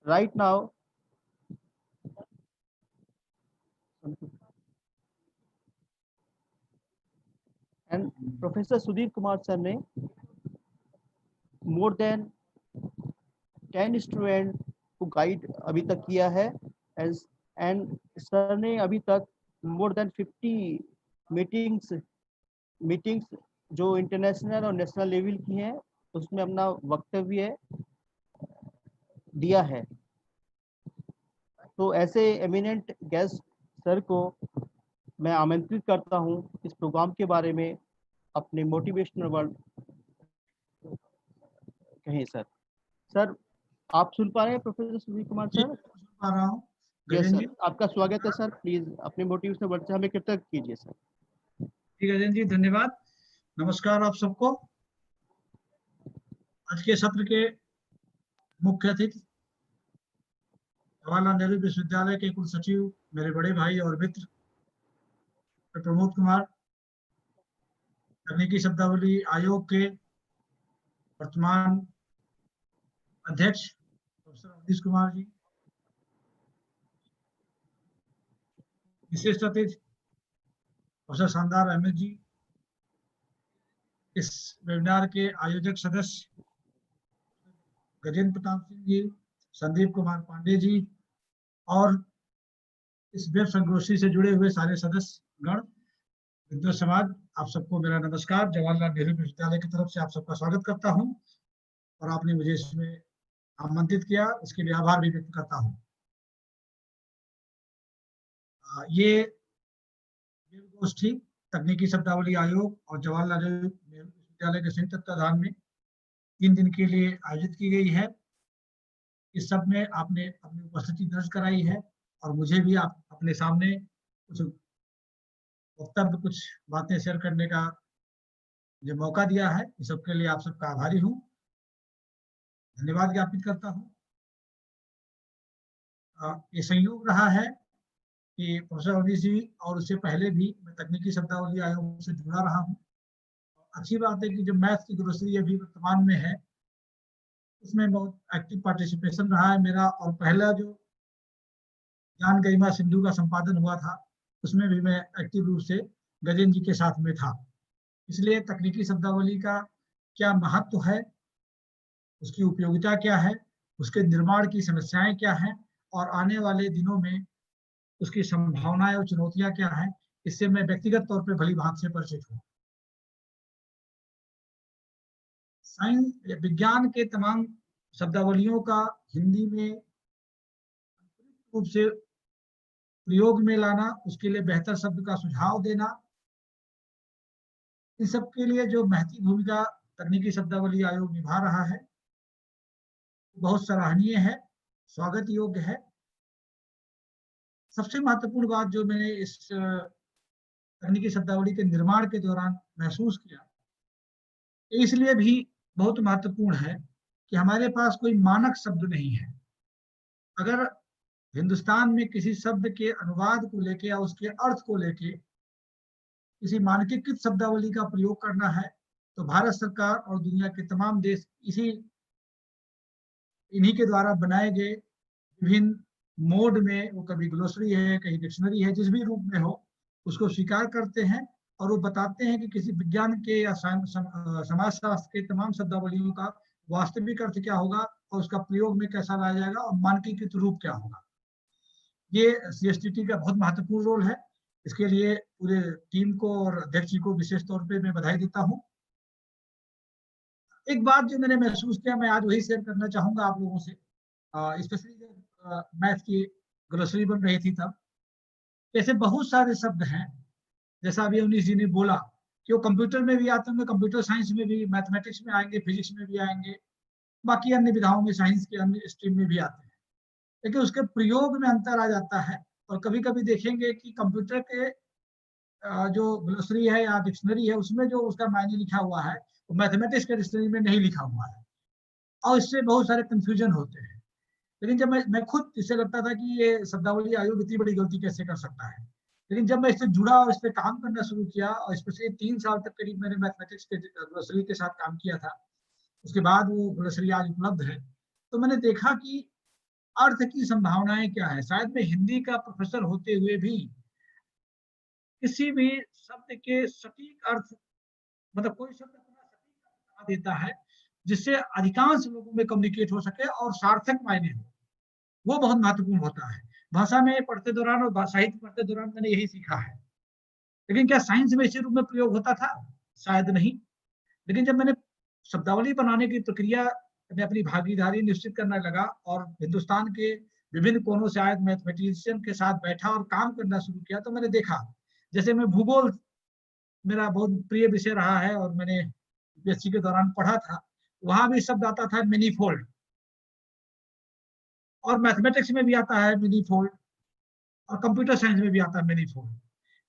Right now and professor Sudhir Kumar sir ने मोर देन 10 स्टूडेंट को गाइड अभी तक किया है, एंड सर ने अभी तक मोर देन 50 मीटिंग्स जो इंटरनेशनल और नेशनल लेवल की हैं उसमें अपना वक्तव्य दिया है। तो ऐसे एमिनेंट गेस्ट सर को मैं आमंत्रित करता हूं इस प्रोग्राम के बारे में अपने मोटिवेशनल वर्ड कहें। सर आप सुन पा रहे हैं प्रोफेसर सुधीर कुमार सर? सुन पा रहा हूँ। यस सर, आपका स्वागत है सर। प्लीज अपने मोटिवेशनल वर्ड से हमें कृतज्ञ कीजिए सर। ठीक है जी, धन्यवाद। नमस्कार आप सबको। आज के सत्र के मुख्य अतिथि जवाहरलाल नेहरू विश्वविद्यालय के कुल सचिव, मेरे बड़े भाई और मित्र प्रमोद कुमार, तकनीकी शब्दावली आयोग के वर्तमान अध्यक्ष प्रोफेसर अवनीश कुमार जी, विशिष्ट अतिथि प्रोफेसर शानदार अहमद जी, इस वेबिनार के आयोजक सदस्य गजेंद्र प्रताप सिंह जी, संदीप कुमार पांडे जी, और इस वेब संगोष्ठी से जुड़े हुए सारे सदस्य गण, विद्वत समाज, आप सबको मेरा नमस्कार। जवाहरलाल नेहरू विश्वविद्यालय की तरफ से आप सबका स्वागत करता हूं, और आपने मुझे इसमें आमंत्रित किया, उसके लिए आभार भी व्यक्त करता हूं। ये वेब गोष्ठी तकनीकी शब्दावली आयोग और जवाहरलाल नेहरू विश्वविद्यालय के संयुक्त तत्वाधान में 3 दिन के लिए आयोजित की गई है। इस सब में आपने अपनी उपस्थिति दर्ज कराई है, और मुझे भी आप अपने सामने कुछ वक्तव्य, कुछ बातें शेयर करने का जो मौका दिया है, इस सब के लिए आप सबका आभारी हूँ, धन्यवाद ज्ञापित करता हूँ। ये संयोग रहा है कि प्रोफेसर अवनीश जी और उससे पहले भी मैं तकनीकी शब्दावली आयोग से जुड़ा रहा हूँ। अच्छी बात है कि जो मैथ की ग्रोसरी अभी वर्तमान में है उसमें बहुत एक्टिव पार्टिसिपेशन रहा है मेरा, और पहला जो ज्ञान गरिमा सिंधु का संपादन हुआ था उसमें भी मैं एक्टिव रूप से गजेंद्र जी के साथ में था। इसलिए तकनीकी शब्दावली का क्या महत्व है, उसकी उपयोगिता क्या है, उसके निर्माण की समस्याएं क्या हैं और आने वाले दिनों में उसकी संभावनाएं और चुनौतियां क्या हैं, इससे मैं व्यक्तिगत तौर पर भली भांति से परिचित हूँ। साइंस विज्ञान के तमाम शब्दावलियों का हिंदी में रूप से प्रयोग में लाना, उसके लिए बेहतर शब्द का सुझाव देना, इन सब के लिए जो महती भूमिका तकनीकी शब्दावली आयोग निभा रहा है बहुत सराहनीय है, स्वागत योग्य है। सबसे महत्वपूर्ण बात जो मैंने इस तकनीकी शब्दावली के निर्माण के दौरान महसूस किया, इसलिए भी बहुत महत्वपूर्ण है कि हमारे पास कोई मानक शब्द नहीं है। अगर हिंदुस्तान में किसी शब्द के अनुवाद को लेके या उसके अर्थ को लेके किसी मानकीकृत शब्दावली का प्रयोग करना है तो भारत सरकार और दुनिया के तमाम देश इन्हीं के द्वारा बनाए गए विभिन्न मोड में, वो कभी ग्लोसरी है, कहीं डिक्शनरी है, जिस भी रूप में हो उसको स्वीकार करते हैं और वो बताते हैं कि किसी विज्ञान के या समाजशास्त्र के तमाम शब्दावलियों का वास्तविक अर्थ क्या होगा और उसका प्रयोग में कैसा लाया जाएगा और मानकीकृत रूप क्या होगा। ये सीएसटीटी का बहुत महत्वपूर्ण रोल है। इसके लिए पूरे टीम को और अध्यक्ष जी को विशेष तौर पे मैं बधाई देता हूँ। एक बात जो मैंने महसूस किया, मैं आज वही शेयर करना चाहूंगा आप लोगों से, स्पेशली जब मैथ की ग्लोसरी बन रही थी तब ऐसे बहुत सारे शब्द हैं, जैसा अभी अवनीश जी ने बोला कि वो कंप्यूटर में भी आते होंगे, कंप्यूटर साइंस में भी, मैथमेटिक्स में आएंगे, फिजिक्स में भी आएंगे, बाकी अन्य विधाओं में, साइंस के अन्य स्ट्रीम में भी आते हैं, लेकिन उसके प्रयोग में अंतर आ जाता है। और कभी कभी देखेंगे कि कंप्यूटर के जो ग्लोसरी है या डिक्शनरी है उसमें जो उसका मायने लिखा हुआ है वो मैथमेटिक्स के डिक्शनरी में नहीं लिखा हुआ है और इससे बहुत सारे कंफ्यूजन होते हैं। लेकिन जब मैं खुद इससे लगता था कि ये शब्दावली आयोग इतनी बड़ी गलती कैसे कर सकता है, लेकिन जब मैं इससे जुड़ा और इस पर काम करना शुरू किया और स्पेशली 3 साल तक करीब मैंने मैथमेटिक्स के ग्लोसरी के साथ काम किया था, उसके बाद वो ग्लोसरी आज उपलब्ध है, तो मैंने देखा कि अर्थ की संभावनाएं क्या है। शायद मैं हिंदी का प्रोफेसर होते हुए भी किसी भी शब्द के सटीक अर्थ, मतलब कोई शब्द अपना सटीक अर्थ बता देता है जिससे अधिकांश लोगों में कम्युनिकेट हो सके और सार्थक मायने हो, वो बहुत महत्वपूर्ण होता है। भाषा में पढ़ते दौरान और साहित्य पढ़ते दौरान मैंने यही सीखा है, लेकिन क्या साइंस में इसी रूप में प्रयोग होता था? शायद नहीं। लेकिन जब मैंने शब्दावली बनाने की प्रक्रिया में अपनी भागीदारी निश्चित करने लगा और हिंदुस्तान के विभिन्न कोनों से आए मैथमेटिशियन के साथ बैठा और काम करना शुरू किया, तो मैंने देखा, जैसे मैं भूगोल मेरा बहुत प्रिय विषय रहा है और मैंने बीएससी के दौरान पढ़ा था, वहां भी शब्द आता था मैनीफोल्ड, और मैथमेटिक्स में भी आता है मैनीफोल्ड और कंप्यूटर साइंस में भी आता है मैनीफोल्ड।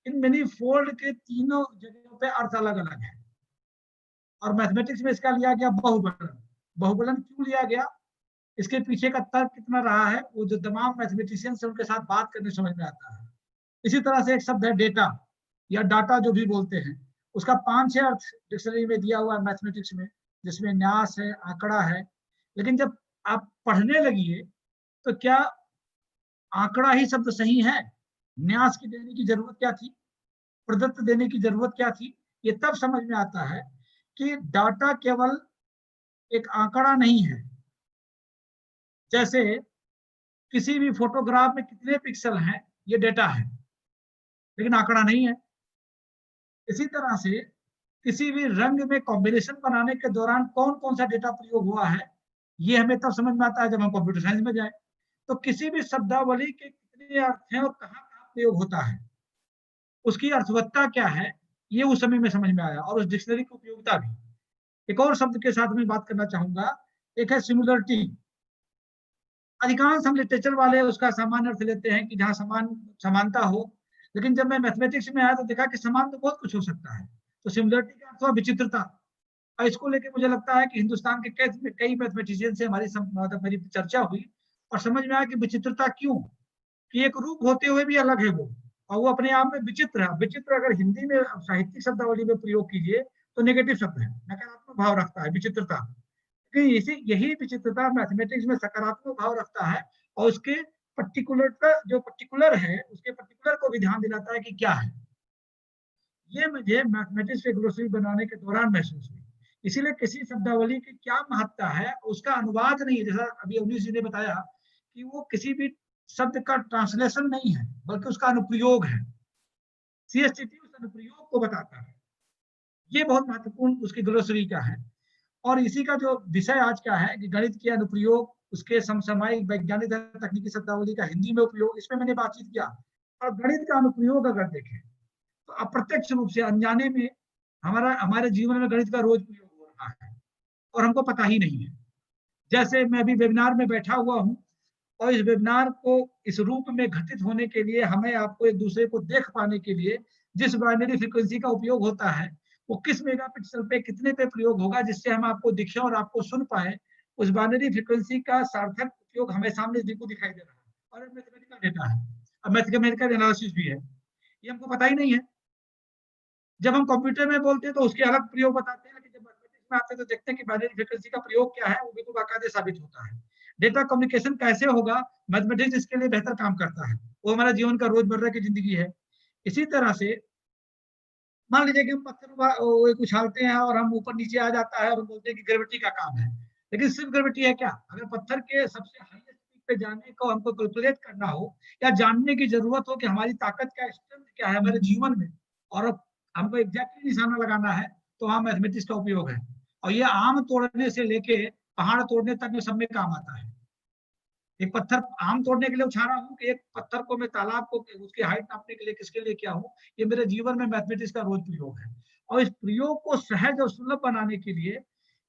इन मैनीफोल्ड के तीनों जगहों पे अर्थ अलग अलग है। और मैथमेटिक्स में इसका लिया गया बहुबलन। बहुबलन क्यों लिया गया, इसके पीछे का तर्क कितना रहा है, वो जो तमाम मैथमेटिशियंस है उनके साथ बात करने समझ में आता है। इसी तरह से एक शब्द है डेटा या डाटा जो भी बोलते हैं, उसका 5-6 अर्थ डिक्शनरी में दिया हुआ है मैथमेटिक्स में, जिसमें न्यास है, आंकड़ा है। लेकिन जब आप पढ़ने लगिए तो क्या आंकड़ा ही शब्द सही है? न्यास की देने की जरूरत क्या थी? प्रदत्त देने की जरूरत क्या थी? ये तब समझ में आता है कि डाटा केवल एक आंकड़ा नहीं है। जैसे किसी भी फोटोग्राफ में कितने पिक्सल हैं ये डेटा है, लेकिन आंकड़ा नहीं है। इसी तरह से किसी भी रंग में कॉम्बिनेशन बनाने के दौरान कौन कौन सा डेटा प्रयोग हुआ है ये हमें तब समझ में आता है जब हम कंप्यूटर साइंस में जाए। तो किसी भी शब्दावली के कितने अर्थ हैं और कहाँ कहाँ प्रयोग होता है, उसकी अर्थवत्ता क्या है, ये उस समय में समझ में आया, और उस डिक्शनरी की उपयोगिता भी। एक और शब्द के साथ मैं बात करना चाहूंगा, एक है सिमिलरिटी। अधिकांश हम लिटरेचर वाले उसका सामान्य अर्थ लेते हैं कि जहाँ समानता हो, लेकिन जब मैं मैथमेटिक्स में आया तो देखा कि समान तो बहुत कुछ हो सकता है। तो सिमिलरिटी का अर्थ हुआ विचित्रता, और इसको लेके मुझे लगता है कि हिंदुस्तान के कई मैथमेटिशियन से मतलब मेरी चर्चा हुई और समझ में आया कि विचित्रता क्यों, कि एक रूप होते हुए भी अलग है वो, और वो अपने आप में विचित्र है। विचित्र अगर हिंदी में साहित्यिक शब्दावली में प्रयोग कीजिए तो नेगेटिव शब्द है, नकारात्मक भाव रखता है, विचित्रता। लेकिन यही विचित्रता मैथमेटिक्स में सकारात्मक भाव रखता है और उसके पर्टिकुलर का जो पर्टिकुलर है उसके पर्टिकुलर को भी ध्यान दिलाता है कि क्या है। ये मुझे मैथमेटिक्स के ग्लोसरी बनाने के दौरान महसूस हुई। इसीलिए किसी शब्दावली की क्या महत्ता है उसका अनुवाद नहीं है, जैसा अभी अवनीश जी ने बताया कि वो किसी भी शब्द का ट्रांसलेशन नहीं है बल्कि उसका अनुप्रयोग है। सीएसटीटी उस अनुप्रयोग को बताता है, ये बहुत महत्वपूर्ण उसकी ग्लोसरी का है। और इसी का जो विषय आज का है कि गणित के अनुप्रयोग, उसके समसामयिक वैज्ञानिक तकनीकी शब्दावली का हिंदी में उपयोग, इसमें मैंने बातचीत किया। और गणित का अनुप्रयोग अगर देखें तो अप्रत्यक्ष रूप से अनजाने में हमारे जीवन में गणित का रोज प्रयोग हो रहा है और हमको पता ही नहीं है। जैसे मैं अभी वेबिनार में बैठा हुआ हूँ और इस वेबिनार को इस रूप में घटित होने के लिए हमें आपको एक दूसरे को देख पाने के लिए जिस बाइनरी फ्रीक्वेंसी का उपयोग होता है वो किस मेगापिक्सल पे कितने पे प्रयोग होगा जिससे हम आपको दिखे और आपको सुन पाए, उस बाइनरी फ्रीक्वेंसी का सार्थक उपयोग हमें सामने को दिखाई दे रहा है और मैथमेटिकल डेटा है, अब मैथमेटिकल एनालिसिस भी है, ये हमको पता ही नहीं है। जब हम कंप्यूटर में बोलते हैं तो उसके अलग प्रयोग बताते हैं, लेकिन जब मैथमेटिक्स में आते हैं तो देखते हैं कि बाइनरी फ्रीक्वेंसी का प्रयोग क्या है, वो बिल्कुल बाकायदे साबित होता है। डेटा कम्युनिकेशन कैसे होगा, मैथमेटिक्स इसके लिए बेहतर काम करता है, वो हमारा जीवन का रोजमर्रा की जिंदगी है। इसी तरह से मान लीजिए कि हम पत्थर उछालते हैं और हम ऊपर नीचे आ जाता है और हम बोलते हैं कि ग्रेविटी का काम है, लेकिन सिर्फ ग्रेविटी है क्या? अगर पत्थर के सबसे हाईएस्ट पीक पे जाने को हमको कैलकुलेट करना हो या जानने की जरूरत हो कि हमारी ताकत क्या, स्ट्रेंथ क्या है हमारे जीवन में, और हमको एग्जैक्टली निशाना लगाना है, तो वहां मैथमेटिक्स का उपयोग है। और ये आम तोड़ने से लेके पहाड़ तोड़ने तक में सब में काम आता है। एक पत्थर आम तोड़ने के लिए उछा रहा हूँ कि एक पत्थर को मैं तालाब को उसकी हाइट नापने के लिए किसके लिए क्या हूँ, ये मेरे जीवन में मैथमेटिक्स का रोज प्रयोग है। और इस प्रयोग को सहज और सुलभ बनाने के लिए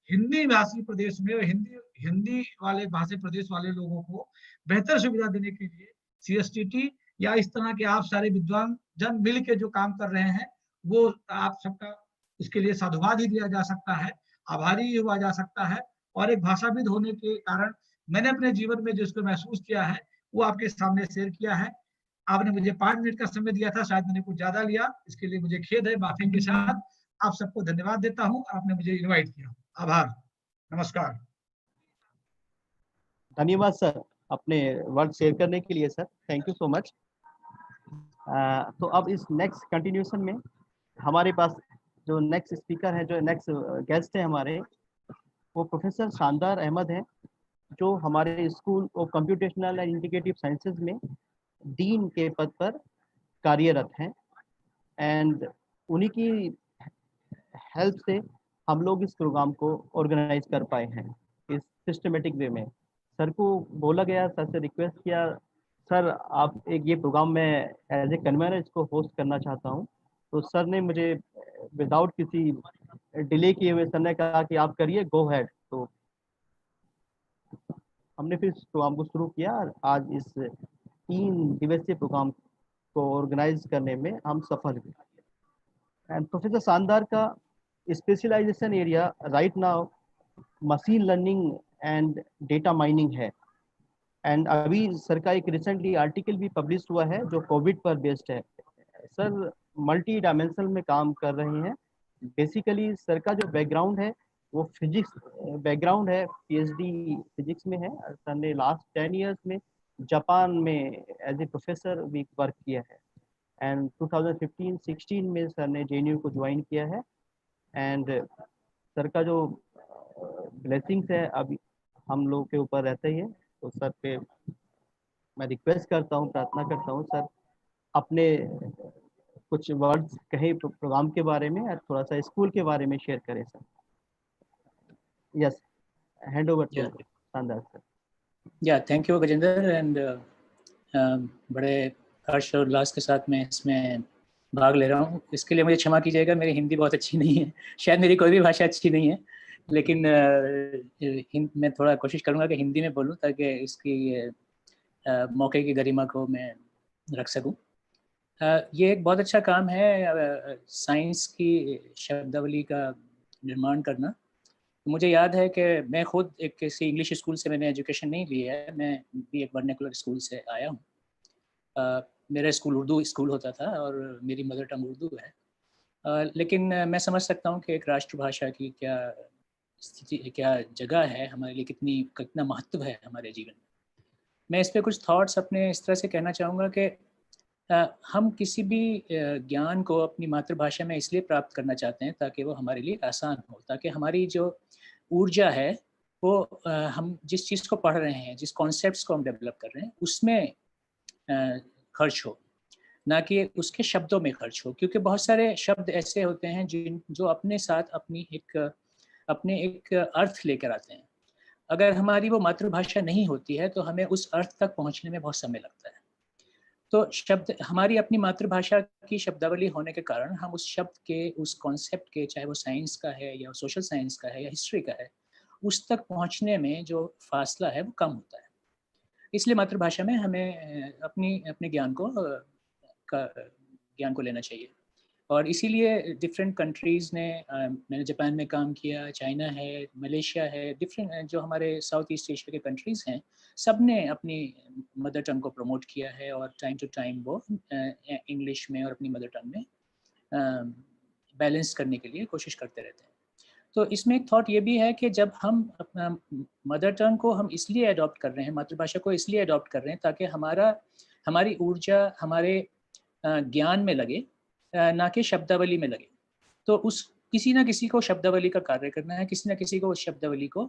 हिंदी भाषी प्रदेश में हिंदी वाले भाषी प्रदेश वाले लोगों को बेहतर सुविधा देने के लिए सीएसटीटी या इस तरह के आप सारे विद्वान जन मिल के जो काम कर रहे हैं, वो आप सबका इसके लिए साधुवाद ही दिया जा सकता है, आभारी हुआ जा सकता है। और एक भाषाविद होने के कारण मैंने अपने जीवन में जिसको महसूस किया है वो आपके सामने शेयर किया है। आपने मुझे 5 मिनट का समय दिया था, शायद मैंने कुछ ज्यादा लिया, इसके लिए मुझे खेद है। माफी के साथ आप सबको धन्यवाद देता हूँ, आपने मुझे इनवाइट किया। आभार, नमस्कार। धन्यवाद सर अपने वर्ड शेयर करने के लिए sir, thank you so much. तो अब इस नेक्स्ट कंटिन्यूशन में हमारे पास जो नेक्स्ट स्पीकर है, जो नेक्स्ट गेस्ट है हमारे, वो प्रोफेसर शानदार अहमद हैं, जो हमारे school of computational and integrative sciences में डीन के पद पर कार्यरत हैं। एंड उन्हीं की हेल्प से हम लोग इस प्रोग्राम को ऑर्गेनाइज कर पाए हैं इस सिस्टमेटिक वे में। सर को बोला गया, सर से रिक्वेस्ट किया, सर आप एक ये प्रोग्राम में एज ए कन्वीनर इसको होस्ट करना चाहता हूँ। तो सर ने मुझे विदाउट किसी डिले किए हुए सर ने कहा कि आप करिए, गो हैड। तो हमने फिर इस प्रोग्राम को शुरू किया। आज इस 3 दिवसीय प्रोग्राम को ऑर्गेनाइज करने में हम सफल हुए। एंड प्रोफेसर शानदार का specialisation area right now machine learning and data mining है। एंड अभी सर का एक रिसेंटली आर्टिकल भी पब्लिश हुआ है जो कोविड पर बेस्ड है। सर मल्टी डायमेंशनल में काम कर रहे हैं। बेसिकली सर का जो बैकग्राउंड है वो फिजिक्स बैकग्राउंड है, पीएचडी फिजिक्स में है। सर ने लास्ट 10 इयर्स में जापान में एज ए प्रोफेसर भी वर्क किया है। एंड 2015-16 में सर ने जेएनयू को ज्वाइन किया है। एंड सर का जो ब्लेसिंग्स है अभी हम लोग के ऊपर रहता ही है। तो सर पे मैं रिक्वेस्ट करता हूँ, प्रार्थना करता हूँ, सर अपने कुछ वर्ड्स कहें प्रोग्राम के बारे में और थोड़ा सा स्कूल के बारे में शेयर करें sir. Yes, hand over to Shandar sir. Yeah thank you Gajendra. And बड़े हर्ष और उल्लास के साथ मैं इसमें भाग ले रहा हूँ। इसके लिए मुझे क्षमा कीजिएगा, मेरी हिंदी बहुत अच्छी नहीं है, शायद मेरी कोई भी भाषा अच्छी नहीं है, लेकिन मैं थोड़ा कोशिश करूँगा कि हिंदी में बोलूँ ताकि इसकी मौके की गरिमा को मैं रख सकूँ। ये एक बहुत अच्छा काम है साइंस की शब्दावली का निर्माण करना। मुझे याद है कि मैं खुद एक किसी इंग्लिश स्कूल से मैंने एजुकेशन नहीं लिया है, मैं भी एक वर्नाकुलर स्कूल से आया हूँ। मेरा स्कूल उर्दू स्कूल होता था और मेरी मदर टंग उर्दू है। लेकिन मैं समझ सकता हूँ कि एक राष्ट्रभाषा की क्या स्थिति, क्या जगह है हमारे लिए, कितना महत्व है हमारे जीवन में। मैं इस पे कुछ थॉट्स अपने इस तरह से कहना चाहूँगा कि हम किसी भी ज्ञान को अपनी मातृभाषा में इसलिए प्राप्त करना चाहते हैं ताकि वो हमारे लिए आसान हो, ताकि हमारी जो ऊर्जा है वो हम जिस चीज़ को पढ़ रहे हैं, जिस कॉन्सेप्ट्स को हम डेवलप कर रहे हैं उसमें खर्च हो, ना कि उसके शब्दों में खर्च हो। क्योंकि बहुत सारे शब्द ऐसे होते हैं जो अपने साथ अपने एक अर्थ लेकर आते हैं। अगर हमारी वो मातृभाषा नहीं होती है तो हमें उस अर्थ तक पहुंचने में बहुत समय लगता है। तो शब्द हमारी अपनी मातृभाषा की शब्दावली होने के कारण हम उस शब्द के, उस कॉन्सेप्ट के, चाहे वो साइंस का है या सोशल साइंस का है या हिस्ट्री का है, उस तक पहुंचने में जो फासला है वो कम होता है। इसलिए मातृभाषा में हमें अपने ज्ञान को लेना चाहिए। और इसीलिए डिफरेंट कंट्रीज़ ने, मैंने जापान में काम किया, चाइना है, मलेशिया है, डिफरेंट जो हमारे साउथ ईस्ट एशिया के कंट्रीज़ हैं, सब ने अपनी मदर टंग को प्रमोट किया है और टाइम टू टाइम वो इंग्लिश में और अपनी मदर टंग में बैलेंस करने के लिए कोशिश करते रहते हैं। तो इसमें एक थॉट ये भी है कि जब हम अपना मदर टंग को हम इसलिए अडॉप्ट कर रहे हैं, मातृभाषा को इसलिए अडॉप्ट कर रहे हैं ताकि हमारी ऊर्जा हमारे ज्ञान में लगे, ना कि शब्दावली में लगे। तो किसी ना किसी को शब्दावली का कार्य करना है, किसी ना किसी को उस शब्दावली को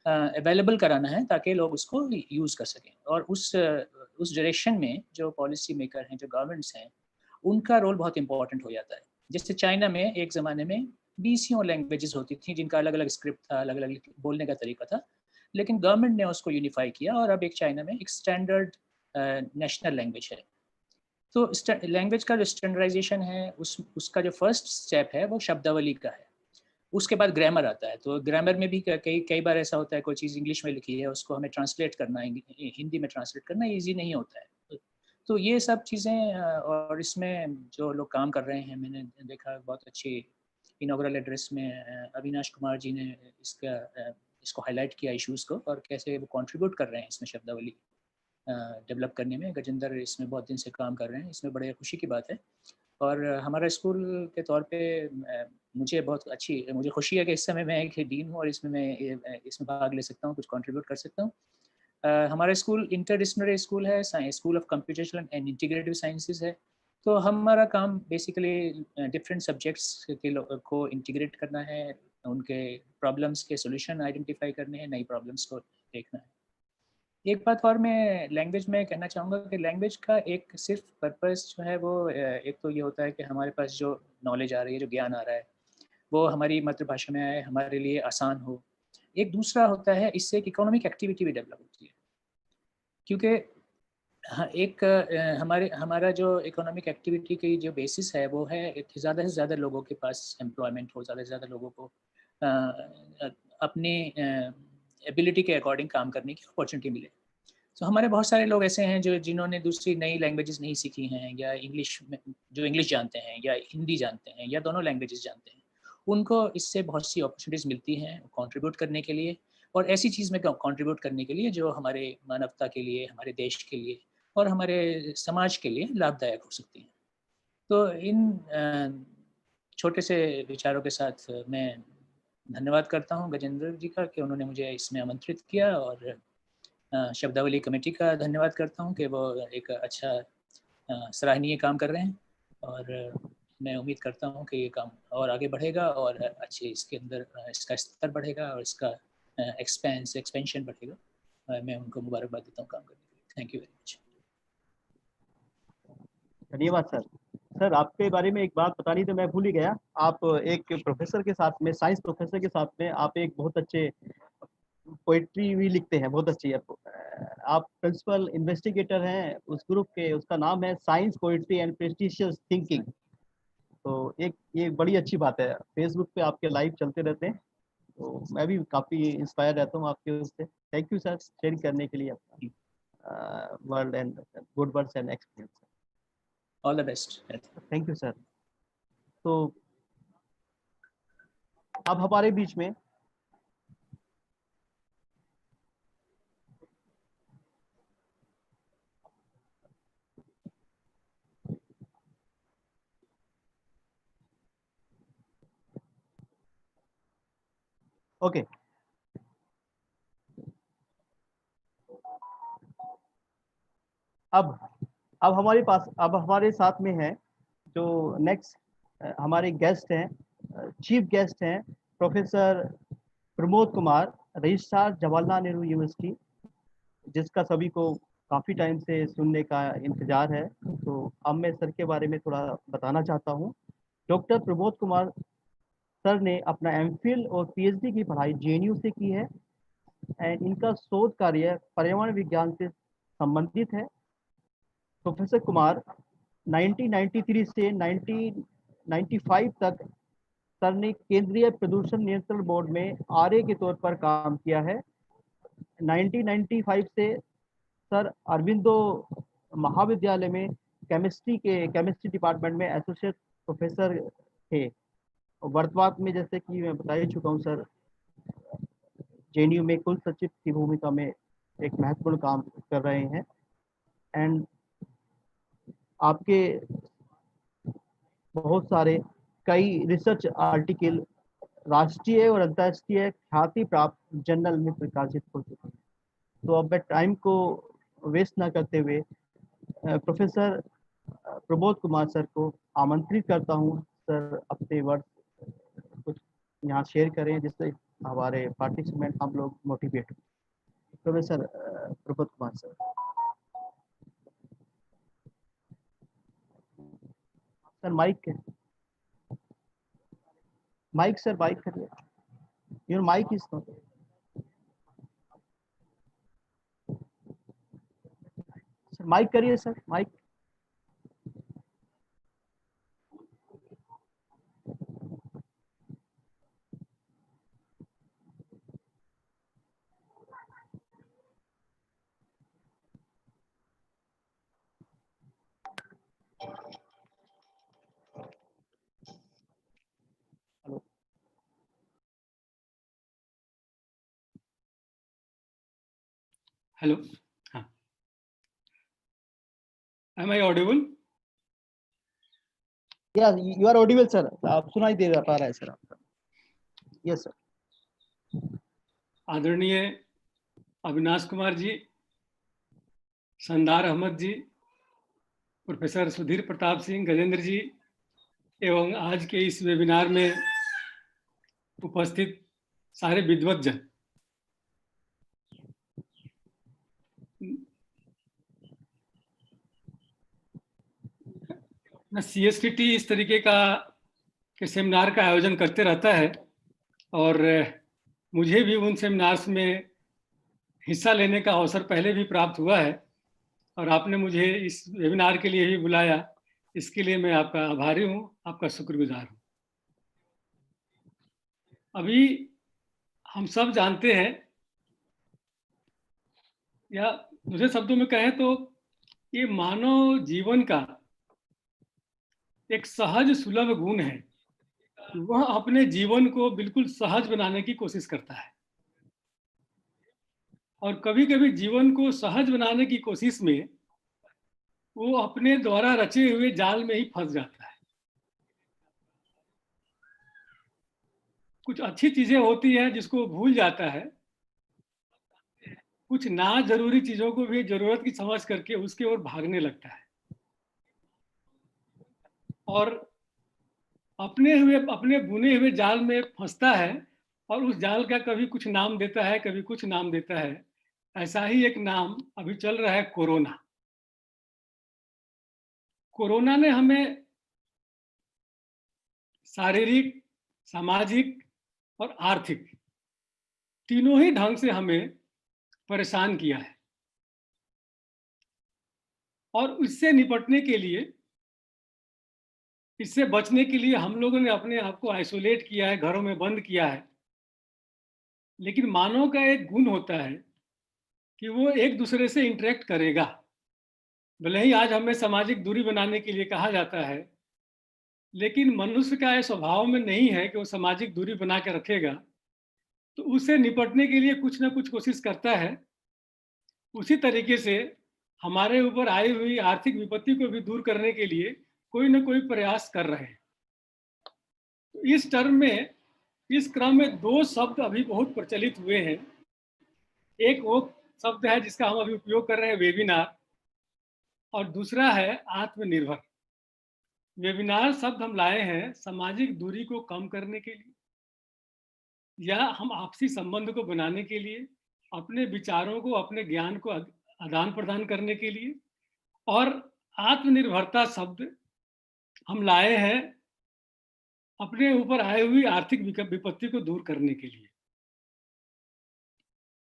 अवेलेबल कराना है ताकि लोग उसको यूज़ कर सकें। और उस डायरेक्शन में जो पॉलिसी मेकर हैं, जो गवर्नमेंट्स हैं, उनका रोल बहुत इंपॉर्टेंट हो जाता है। जैसे चाइना में एक ज़माने में 20 लैंग्वेजेस होती थी जिनका अलग अलग स्क्रिप्ट था, अलग अलग बोलने का तरीका था, लेकिन गवर्नमेंट ने उसको यूनिफाई किया और अब एक चाइना में एक स्टैंडर्ड नेशनल लैंग्वेज है। तो लैंग्वेज का जो स्टैंडर्डाइजेशन है, उसका जो फर्स्ट स्टेप है वो शब्दावली का है। उसके बाद ग्रामर आता है। तो ग्रामर में भी कई बार ऐसा होता है, कोई चीज़ इंग्लिश में लिखी है, उसको हमें ट्रांसलेट करना, हिंदी में ट्रांसलेट करना ईजी नहीं होता है। तो ये सब चीज़ें, और इसमें जो लोग काम कर रहे हैं, मैंने देखा बहुत अच्छी इनॉग्रल एड्रेस में अविनाश कुमार जी ने इसको हाईलाइट किया इश्यूज़ को, और कैसे वो कंट्रीब्यूट कर रहे हैं इसमें शब्दावली डेवलप करने में। गजेंद्र इसमें बहुत दिन से काम कर रहे हैं, इसमें बड़े खुशी की बात है। और हमारा स्कूल के तौर पे मुझे खुशी है कि इस समय मैं एक डीन हूँ और इसमें भाग ले सकता हूँ, कुछ कंट्रीब्यूट कर सकता हूँ। हमारा स्कूल इंटरडिसिप्लिनरी स्कूल है, school of computational and integrative sciences है। तो हमारा काम बेसिकली डिफरेंट सब्जेक्ट्स को इंटीग्रेट करना है, उनके प्रॉब्लम्स के सोल्यूशन आइडेंटिफाई करने हैं, नई प्रॉब्लम्स को देखना है। एक बात और मैं लैंग्वेज में कहना चाहूँगा कि लैंग्वेज का एक सिर्फ पर्पस जो है वो एक तो ये होता है कि हमारे पास जो नॉलेज आ रही है, जो ज्ञान आ रहा है, वो हमारी मातृभाषा में आए, हमारे लिए आसान हो। एक दूसरा होता है, इससे एक इकोनॉमिक एक्टिविटी भी डेवलप होती है, क्योंकि हमारा जो इकोनॉमिक एक्टिविटी की जो बेसिस है वो है ज़्यादा से ज़्यादा लोगों के पास एम्प्लॉयमेंट हो, ज़्यादा से ज़्यादा लोगों को अपनी एबिलिटी के अकॉर्डिंग काम करने की अपॉर्चुनिटी मिले। तो हमारे बहुत सारे लोग ऐसे हैं जिन्होंने दूसरी नई लैंग्वेजेस नहीं सीखी हैं, या इंग्लिश जानते हैं या हिंदी जानते हैं या दोनों लैंग्वेजेस जानते हैं, उनको इससे बहुत सी अपॉर्चुनिटीज़ मिलती हैं कंट्रीब्यूट करने के लिए, और ऐसी चीज़ में कंट्रीब्यूट करने के लिए जो हमारे मानवता के लिए, हमारे देश के लिए और हमारे समाज के लिए लाभदायक हो सकती हैं। तो इन छोटे से विचारों के साथ मैं धन्यवाद करता हूँ गजेंद्र जी का कि उन्होंने मुझे इसमें आमंत्रित किया, और शब्दावली कमेटी का धन्यवाद करता हूँ कि वो एक अच्छा सराहनीय काम कर रहे हैं, और मैं उम्मीद करता हूँ कि ये काम और आगे बढ़ेगा और अच्छे इसके अंदर इसका स्तर बढ़ेगा और इसका एक्सपेंशन बढ़ेगा। मैं उनको मुबारकबाद देता हूँ काम करने के लिए। Thank you very much. धन्यवाद सर। सर, आपके बारे में एक बात बतानी तो मैं भूल ही गया। आप एक प्रोफेसर के साथ में, साइंस प्रोफेसर के साथ में आप एक बहुत अच्छे पोइट्री भी लिखते हैं, बहुत अच्छी है। आप प्रिंसिपल इन्वेस्टिगेटर हैं उस ग्रुप के, उसका नाम है साइंस पोइट्री एंड प्रेस्टिशियस थिंकिंग। तो ये बड़ी अच्छी बात है। फेसबुक पे आपके लाइव चलते रहते हैं, तो मैं भी काफ़ी इंस्पायर रहता हूँ आपके उससे। थैंक यू सर, शेयर करने के लिए अपना world and good words and experience. All the best. Thank you sir. तो अब हमारे बीच में ओके, अब हमारे साथ में है जो नेक्स्ट हमारे गेस्ट हैं, चीफ गेस्ट हैं professor Pramod Kumar, registrar Jawaharlal Nehru university, जिसका सभी को काफ़ी टाइम से सुनने का इंतजार है। तो अब मैं सर के बारे में थोड़ा बताना चाहता हूँ। डॉक्टर प्रमोद कुमार सर ने अपना एमफिल और पीएचडी की पढ़ाई जेएनयू से की है एंड इनका शोध कार्य पर्यावरण विज्ञान से संबंधित है। प्रोफेसर कुमार 1993 से 1995 तक सर ने केंद्रीय प्रदूषण नियंत्रण बोर्ड में आरए के तौर पर काम किया है। 1995 से सर अरबिंदो महाविद्यालय में केमिस्ट्री डिपार्टमेंट में एसोसिएट प्रोफेसर थे। वर्तमान में जैसे कि मैं बता ही चुका हूँ सर, जेएनयू में कुल सचिव की भूमिका में एक महत्वपूर्ण काम कर रहे हैं एंड आपके बहुत सारे कई रिसर्च आर्टिकल राष्ट्रीय और अंतर्राष्ट्रीय ख्याति प्राप्त जर्नल में प्रकाशित हो चुके हैं। तो अब मैं टाइम को वेस्ट ना करते हुए प्रोफेसर प्रमोद कुमार सर को आमंत्रित करता हूँ, सर अपने वर्ड कुछ यहाँ शेयर करें जिससे हमारे पार्टिसिपेंट हम लोग मोटिवेट हो। Professor Pramod Kumar sir. Sir mike sir, mike करिए, your mike is not. Sir mike करिए सर, माइक। हेलो, हाँ, am I audible? Yeah, you are audible sir, आप सुनाई दे पा रहा है सर आपका। Yes sir. आदरणीय अविनाश कुमार जी, संदार अहमद जी, प्रोफेसर सुधीर प्रताप सिंह गजेंद्र जी एवं आज के इस वेबिनार में उपस्थित सारे विद्वतजन, CSTT इस तरीके के सेमिनार का आयोजन करते रहता है और मुझे भी उन सेमिनार्स में हिस्सा लेने का अवसर पहले भी प्राप्त हुआ है और आपने मुझे इस वेबिनार के लिए भी बुलाया, इसके लिए मैं आपका आभारी हूँ, आपका शुक्रगुजार हूँ। अभी हम सब जानते हैं, या दूसरे शब्दों में कहें तो ये मानव जीवन का एक सहज सुलभ गुण है, वह अपने जीवन को बिल्कुल सहज बनाने की कोशिश करता है और कभी कभी जीवन को सहज बनाने की कोशिश में वो अपने द्वारा रचे हुए जाल में ही फंस जाता है। कुछ अच्छी चीजें होती हैं जिसको भूल जाता है, कुछ ना जरूरी चीजों को भी जरूरत की समझ करके उसके ओर भागने लगता है और अपने बुने हुए जाल में फंसता है और उस जाल का कभी कुछ नाम देता है, कभी कुछ नाम देता है। ऐसा ही एक नाम अभी चल रहा है कोरोना। कोरोना ने हमें शारीरिक, सामाजिक और आर्थिक तीनों ही ढंग से हमें परेशान किया है और इससे निपटने के लिए, इससे बचने के लिए हम लोगों ने अपने आप को आइसोलेट किया है, घरों में बंद किया है। लेकिन मानव का एक गुण होता है कि वो एक दूसरे से इंटरेक्ट करेगा। भले ही आज हमें सामाजिक दूरी बनाने के लिए कहा जाता है, लेकिन मनुष्य का ये स्वभाव में नहीं है कि वो सामाजिक दूरी बना के रखेगा, तो उससे निपटने के लिए कुछ ना कुछ कोशिश करता है। उसी तरीके से हमारे ऊपर आई हुई आर्थिक विपत्ति को भी दूर करने के लिए कोई ना कोई प्रयास कर रहे हैं। तो इस टर्म में इस क्रम में दो शब्द अभी बहुत प्रचलित हुए हैं। एक वो शब्द है जिसका हम अभी उपयोग कर रहे हैं, वेबिनार, और दूसरा है आत्मनिर्भर। वेबिनार शब्द हम लाए हैं सामाजिक दूरी को कम करने के लिए, या हम आपसी संबंध को बनाने के लिए, अपने विचारों को, अपने ज्ञान को आदान प्रदान करने के लिए। और आत्मनिर्भरता शब्द हम लाए हैं अपने ऊपर आई हुई आर्थिक विपत्ति को दूर करने के लिए।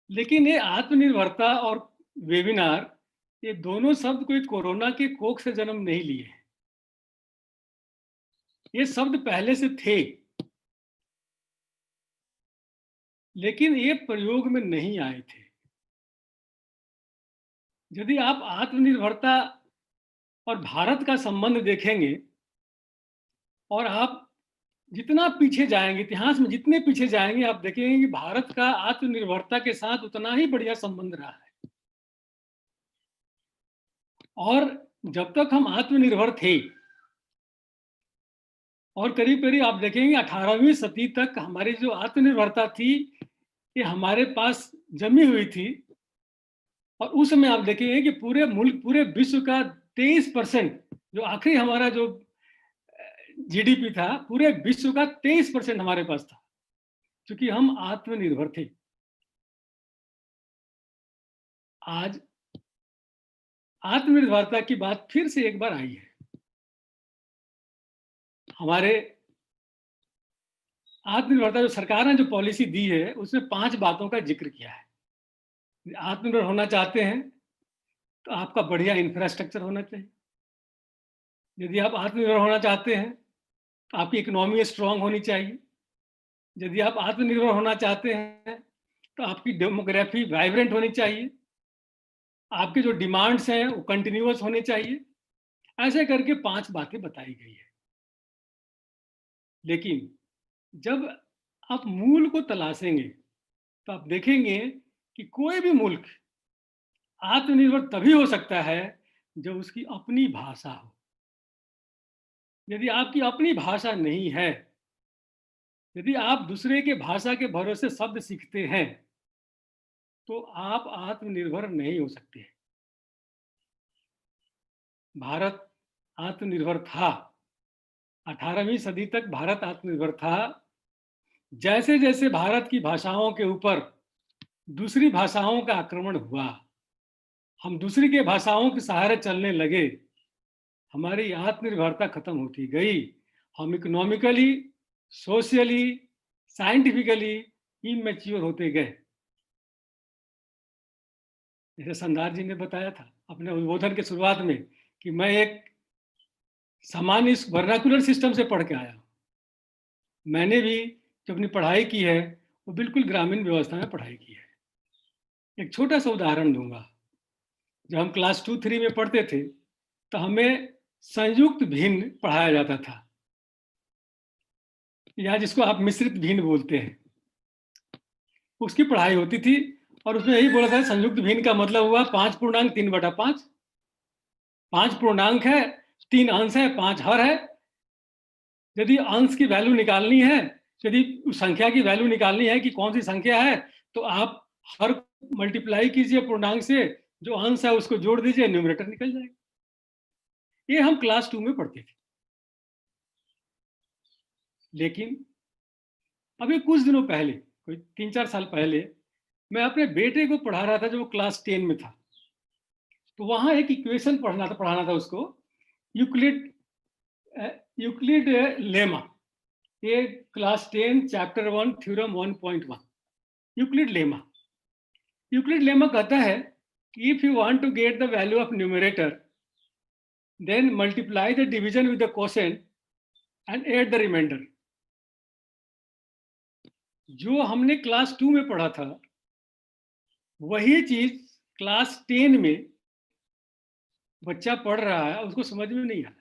लेकिन ये आत्मनिर्भरता और वेबिनार, ये दोनों शब्द कोई कोरोना के कोख से जन्म नहीं लिए हैं। ये शब्द पहले से थे, लेकिन ये प्रयोग में नहीं आए थे। यदि आप आत्मनिर्भरता और भारत का संबंध देखेंगे, और आप जितना पीछे जाएंगे, इतिहास में जितने पीछे जाएंगे, आप देखेंगे कि भारत का आत्मनिर्भरता के साथ उतना ही बढ़िया संबंध रहा है। और जब तक हम आत्मनिर्भर थे, और करीब करीब आप देखेंगे 18वीं सदी तक हमारी जो आत्मनिर्भरता थी, ये हमारे पास जमी हुई थी। और उस समय आप देखेंगे कि पूरे मुल्क, पूरे विश्व का 23%, जो आखिरी हमारा जो जीडीपी था, पूरे विश्व का 23% हमारे पास था, क्योंकि हम आत्मनिर्भर थे। आज आत्मनिर्भरता की बात फिर से एक बार आई है। हमारे आत्मनिर्भरता जो सरकार ने जो पॉलिसी दी है, उसमें 5 बातों का जिक्र किया है। आत्मनिर्भर होना चाहते हैं तो आपका बढ़िया इंफ्रास्ट्रक्चर होना चाहिए। यदि आप आत्मनिर्भर होना चाहते हैं तो आपकी इकोनॉमी स्ट्रांग होनी चाहिए। यदि आप आत्मनिर्भर होना चाहते हैं तो आपकी डेमोग्राफी वाइब्रेंट होनी चाहिए। आपके जो डिमांड्स हैं वो कंटिन्यूअस होने चाहिए। ऐसे करके 5 बातें बताई गई है। लेकिन जब आप मूल को तलाशेंगे तो आप देखेंगे कि कोई भी मुल्क आत्मनिर्भर तभी हो सकता है जब उसकी अपनी भाषा हो। यदि आपकी अपनी भाषा नहीं है, यदि आप दूसरे के भाषा के भरोसे शब्द सीखते हैं, तो आप आत्मनिर्भर नहीं हो सकते। भारत आत्मनिर्भर था, 18वीं सदी तक भारत आत्मनिर्भर था। जैसे जैसे भारत की भाषाओं के ऊपर दूसरी भाषाओं का आक्रमण हुआ, हम दूसरी के भाषाओं के सहारे चलने लगे, हमारी आत्मनिर्भरता खत्म होती गई। हम इकोनॉमिकली, सोशली, साइंटिफिकली इमैच्योर होते गए। जैसे संदार जी ने बताया था अपने उद्बोधन के शुरुआत में कि मैं एक सामान्य वर्नाकुलर सिस्टम से पढ़ के आया हूँ। मैंने भी जो अपनी पढ़ाई की है वो बिल्कुल ग्रामीण व्यवस्था में पढ़ाई की है। एक छोटा सा उदाहरण दूंगा। जब हम क्लास 2-3 में पढ़ते थे तो हमें संयुक्त भिन्न पढ़ाया जाता था, या जिसको आप मिश्रित भिन्न बोलते हैं, उसकी पढ़ाई होती थी। और उसमें यही बोला था, संयुक्त भिन्न का मतलब हुआ 5 पूर्णांक 3/5। 5 पूर्णांक है, 3 अंश है, 5 हर है। यदि अंश की वैल्यू निकालनी है, यदि संख्या की वैल्यू निकालनी है कि कौन सी संख्या है, तो आप हर मल्टीप्लाई कीजिए पूर्णांक से, जो अंश है उसको जोड़ दीजिए, न्यूमरेटर निकल जाएगा। ये हम क्लास 2 में पढ़ते थे। लेकिन अभी कुछ दिनों पहले, कोई 3-4 साल पहले, मैं अपने बेटे को पढ़ा रहा था जो क्लास 10 में था। तो वहां एक इक्वेशन पढ़ाना था उसको, यूक्लिड लेमा, ये class 10 chapter 1 theorem 1.1। Euclid lemma कहता है कि if you want to get the value of numerator, then multiply the division with the quotient and add the remainder. जो हमने क्लास 2 में पढ़ा था वही चीज क्लास 10 में बच्चा पढ़ रहा है, उसको समझ में नहीं आ रहा,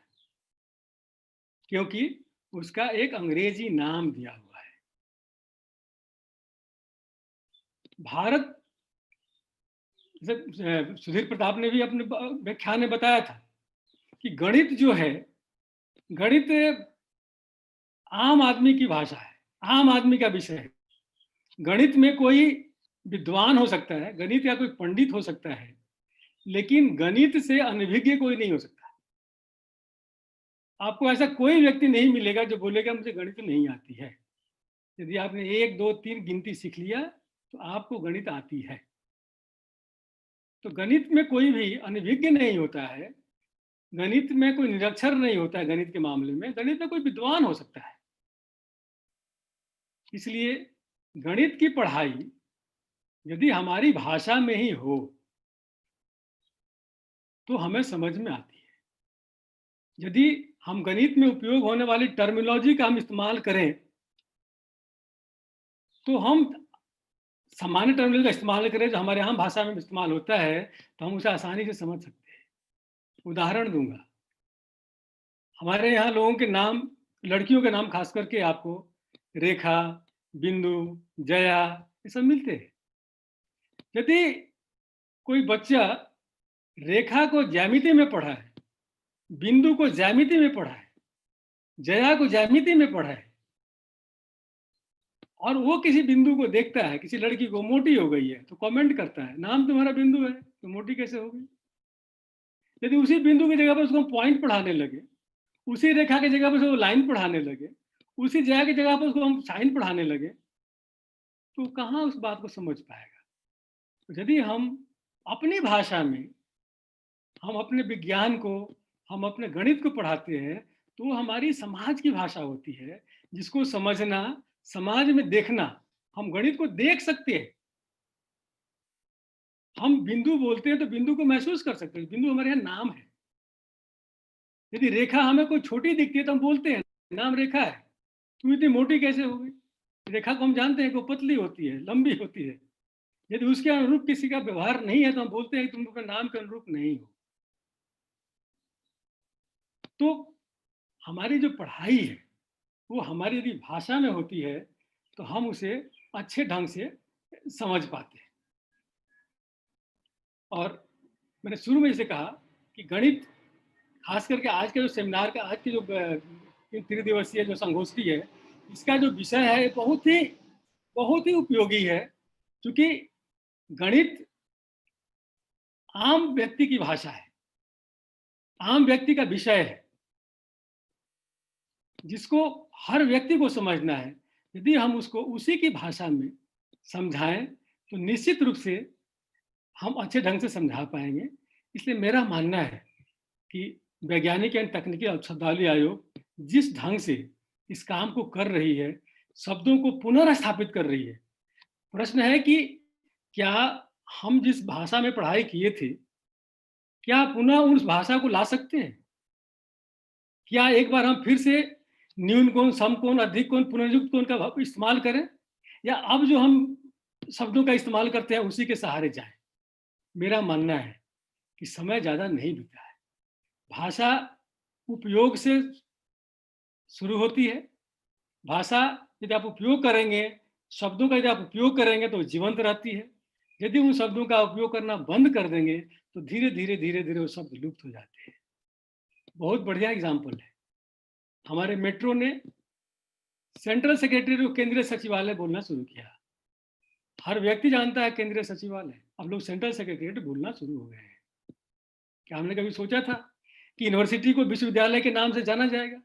क्योंकि उसका एक अंग्रेजी नाम दिया हुआ है। भारत, सुधीर प्रताप ने भी अपने व्याख्यान में बताया था कि गणित जो है, गणित आम आदमी की भाषा है, आम आदमी का विषय है। गणित में कोई विद्वान हो सकता है, गणित का कोई पंडित हो सकता है, लेकिन गणित से अनभिज्ञ कोई नहीं हो सकता। आपको ऐसा कोई व्यक्ति नहीं मिलेगा जो बोलेगा मुझे गणित नहीं आती है। यदि आपने 1 2 3 गिनती सीख लिया तो आपको गणित आती है। तो गणित में कोई भी अनभिज्ञ नहीं होता है, गणित में कोई निरक्षर नहीं होता है। गणित के मामले में गणित में कोई विद्वान हो सकता है। इसलिए गणित की पढ़ाई यदि हमारी भाषा में ही हो तो हमें समझ में आती है। यदि हम गणित में उपयोग होने वाली टर्मिनोलॉजी का हम इस्तेमाल करें तो हम सामान्य टर्मिनोलॉजी का इस्तेमाल करें जो हमारे आम भाषा में इस्तेमाल होता है तो हम उसे आसानी से समझ सकते हैं। उदाहरण दूंगा, हमारे यहाँ लोगों के नाम, लड़कियों के नाम खास करके आपको रेखा, बिंदु, जया ये सब मिलते हैं। यदि कोई बच्चा रेखा को ज्यामिति में पढ़ा है, बिंदु को ज्यामिति में पढ़ा है, जया को ज्यामिति में पढ़ा है, और वो किसी बिंदु को देखता है, किसी लड़की को मोटी हो गई है तो कमेंट करता है नाम तुम्हारा बिंदु है तो मोटी कैसे हो गई। यदि उसी बिंदु की जगह पर उसको पॉइंट पढ़ाने लगे, उसी रेखा की जगह पर उसको लाइन पढ़ाने लगे, उसी जया की जगह पर उसको हम साइन पढ़ाने लगे तो कहाँ उस बात को समझ पाएगा। तो यदि हम अपनी भाषा में हम अपने विज्ञान को, हम अपने गणित को पढ़ाते हैं तो हमारी समाज की भाषा होती है जिसको समझना, समाज में देखना। हम गणित को देख सकते हैं, हम बिंदु बोलते हैं तो बिंदु को महसूस कर सकते हैं, बिंदु हमारे यहाँ नाम है। यदि रेखा हमें कोई छोटी दिखती है तो हम बोलते हैं नाम रेखा है, तू इतनी मोटी कैसे हो गई। रेखा को हम जानते हैं कि वो पतली होती है, लंबी होती है। यदि उसके अनुरूप किसी का व्यवहार नहीं है तो हम बोलते हैं तुम अपने नाम के अनुरूप नहीं हो। तो हमारी जो पढ़ाई है वो हमारी यदि भाषा में होती है तो हम उसे अच्छे ढंग से समझ पाते हैं। और मैंने शुरू में इसे कहा कि गणित, खास करके आज के जो सेमिनार का, आज की जो 3 दिवसीय जो संगोष्ठी है, इसका जो विषय है बहुत ही उपयोगी है, क्योंकि गणित आम व्यक्ति की भाषा है, आम व्यक्ति का विषय है जिसको हर व्यक्ति को समझना है। यदि हम उसको उसी की भाषा में समझाएं तो निश्चित रूप से हम अच्छे ढंग से समझा पाएंगे। इसलिए मेरा मानना है कि वैज्ञानिक एवं तकनीकी शब्दावली आयोग जिस ढंग से इस काम को कर रही है, शब्दों को पुनर्स्थापित कर रही है, प्रश्न है कि क्या हम जिस भाषा में पढ़ाई किए थे क्या पुनः उस भाषा को ला सकते हैं? क्या एक बार हम फिर से न्यून कोण, समकोण, अधिक कोण, पुनर्युक्त कोण का इस्तेमाल करें, या अब जो हम शब्दों का इस्तेमाल करते हैं उसी के सहारे जाएं? मेरा मानना है कि समय ज्यादा नहीं बीता है। भाषा उपयोग से शुरू होती है। भाषा यदि आप उपयोग करेंगे, शब्दों का यदि आप उपयोग करेंगे तो जीवंत रहती है। यदि उन शब्दों का उपयोग करना बंद कर देंगे तो धीरे धीरे वो शब्द लुप्त हो जाते हैं। बहुत बढ़िया एग्जाम्पल है, हमारे मेट्रो ने सेंट्रल सेक्रेटरी को केंद्रीय सचिवालय बोलना शुरू किया। हर व्यक्ति जानता है केंद्रीय सचिवालय, अब लोग सेंट्रल सेक्रेटरी बोलना शुरू हो गए हैं। क्या हमने कभी सोचा था कि यूनिवर्सिटी को विश्वविद्यालय के नाम से जाना जाएगा?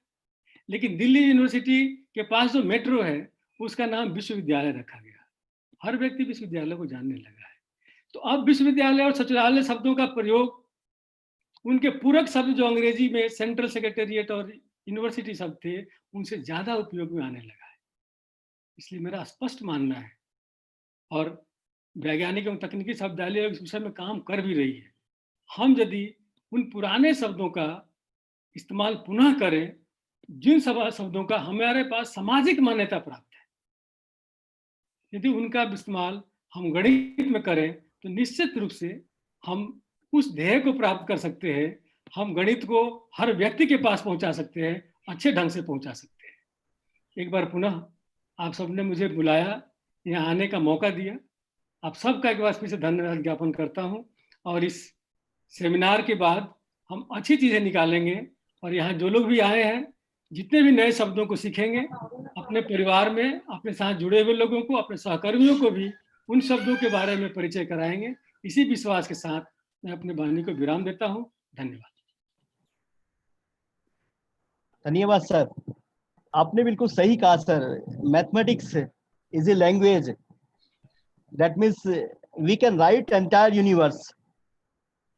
लेकिन दिल्ली यूनिवर्सिटी के पास जो मेट्रो है उसका नाम विश्वविद्यालय रखा गया। हर व्यक्ति विश्वविद्यालय को जानने लगा है। तो अब विश्वविद्यालय और सचिवालय शब्दों का प्रयोग, उनके पूरक शब्द जो अंग्रेजी में सेंट्रल सेक्रेटेरिएट और यूनिवर्सिटी शब्द थे, उनसे ज्यादा उपयोग में आने लगा है। इसलिए मेरा स्पष्ट मानना है, और वैज्ञानिक एवं तकनीकी शब्दावली इस विषय में काम कर भी रही है, हम यदि उन पुराने शब्दों का इस्तेमाल पुनः करें जिन शब्दों का हमारे पास सामाजिक मान्यता प्राप्त है, यदि उनका इस्तेमाल हम गणित में करें तो निश्चित रूप से हम उस ध्येय को प्राप्त कर सकते हैं। हम गणित को हर व्यक्ति के पास पहुंचा सकते हैं, अच्छे ढंग से पहुंचा सकते हैं। एक बार पुनः आप सबने मुझे बुलाया, यहाँ आने का मौका दिया, आप सबका एक बार फिर से धन्यवाद ज्ञापन करता हूँ। और इस सेमिनार के बाद हम अच्छी चीज़ें निकालेंगे, और यहाँ जो लोग भी आए हैं जितने भी नए शब्दों को सीखेंगे, अपने परिवार में अपने साथ जुड़े हुए लोगों को, अपने सहकर्मियों को भी उन शब्दों के बारे में परिचय कराएंगे। इसी विश्वास के साथ मैं अपनी वाणी को विराम देता हूँ। धन्यवाद। धन्यवाद सर, आपने बिल्कुल सही कहा sir. Mathematics is a language, that means we can write entire universe,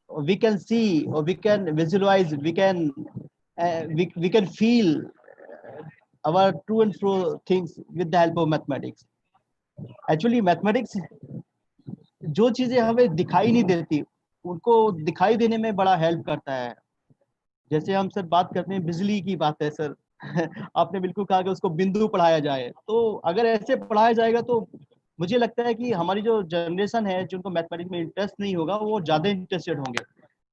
we can see or we can visualize, we can feel our true and fro things with the help of mathematics. Actually mathematics जो चीजें हमें दिखाई नहीं देती उनको दिखाई देने में बड़ा हेल्प करता है। जैसे हम सर बात करते हैं, बिजली की बात है सर आपने बिल्कुल कहा कि उसको बिंदु पढ़ाया जाए, तो अगर ऐसे पढ़ाया जाएगा तो मुझे लगता है कि हमारी जो जनरेशन है जिनको मैथमेटिक्स में इंटरेस्ट नहीं होगा वो ज्यादा इंटरेस्टेड होंगे।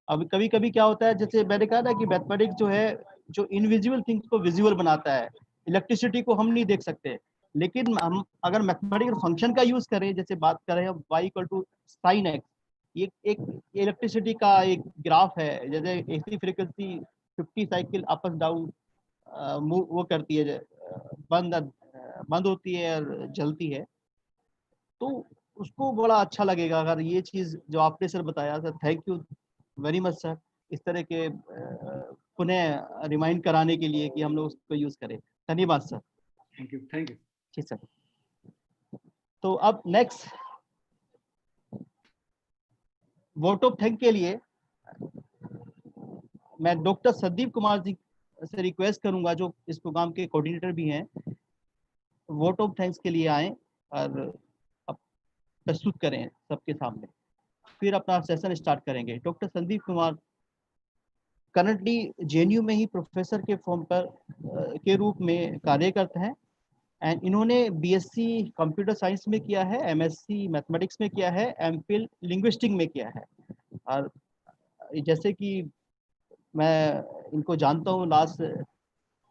अब कभी कभी क्या होता है, जैसे मैंने कहा ना कि मैथमेटिक्स जो है जो इनविजिबल थिंग्स को विजुअल बनाता है। इलेक्ट्रिसिटी को हम नहीं देख सकते, लेकिन हम अगर मैथमेटिकल फंक्शन का यूज करें, जैसे बात करें हम y = sin x, ये एक इलेक्ट्रिसिटी का एक ग्राफ है। जैसे AC frequency 50 cycle up and down वो करती है, बंद होती है और जलती है, तो उसको बड़ा अच्छा लगेगा अगर ये चीज जो आपने सर बताया। Sir thank you very much sir, इस तरह के पुनः रिमाइंड कराने के लिए कि हम लोग उसको यूज करें। धन्यवाद sir. Thank you. Thank you. जी सर। तो अब नेक्स्ट वोट ऑफ थैंक के लिए मैं डॉक्टर संदीप कुमार जी से रिक्वेस्ट करूंगा, जो इस प्रोग्राम के कोऑर्डिनेटर भी हैं, वोट ऑफ थैंक्स के लिए आए और अब प्रस्तुत करें सबके सामने, फिर अपना सेशन स्टार्ट करेंगे। Doctor Sandeep Kumar currently JNU में ही प्रोफेसर के फॉर्म पर के रूप में कार्य करते हैं, एंड इन्होंने बीएससी कंप्यूटर साइंस में किया है, एमएससी मैथमेटिक्स में किया है, एमफिल लिंग्विस्टिक में किया है। और जैसे कि मैं इनको जानता हूँ लास्ट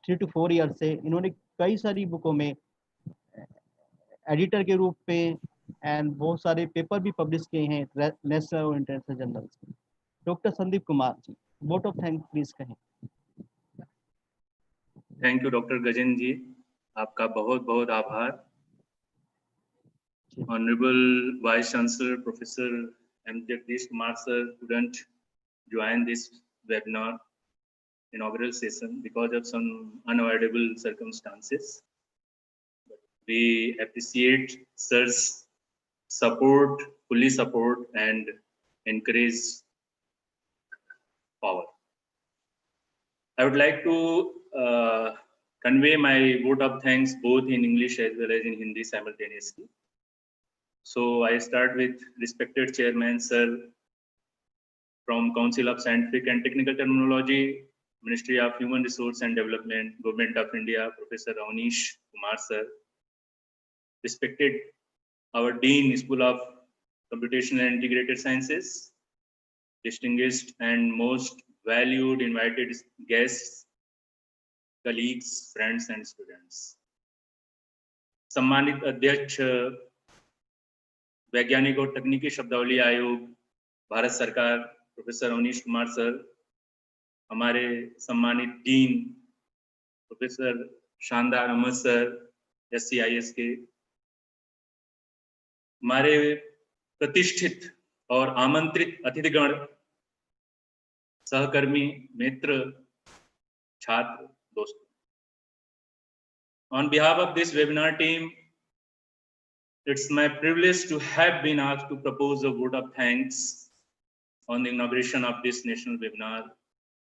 3 to 4 ईयर से, इन्होंने कई सारी बुकों में एडिटर के रूप में एंड बहुत सारे पेपर भी पब्लिश किए हैं नेशनल और इंटरनेशनल जर्नल्स में। Doctor Sandeep Kumar ji, vote of thanks please कहें। Thank you doctor Gajendra ji, आपका बहुत बहुत आभार। Honourable vice chancellor professor M Jagdish Kumar sir couldn't join this webinar inaugural session because of some unavoidable circumstances. We appreciate sir's support, fully support and encourage power. I would like to convey my vote of thanks both in English as well as in Hindi simultaneously. So I start with respected chairman sir from Council of Scientific and Technical Terminology, Ministry of Human Resource and Development, Government of India, Professor Avnish Kumar sir. Respected our Dean, School of Computational and Integrated Sciences, distinguished and most valued invited guests, colleagues, friends and students. सम्मानित अध्यक्ष, वैज्ञानिक और तकनीकी शब्दावली आयोग, भारत सरकार, professor Avnish Kumar sir, हमारे सम्मानित dean professor Shandar Ahmad sir SCIS के, हमारे प्रतिष्ठित और आमंत्रित अतिथिगण, सहकर्मी, मित्र, छात्र, दोस्तों। On behalf of this webinar team, it's my privilege to have been asked to propose a vote of thanks on the inauguration of this national webinar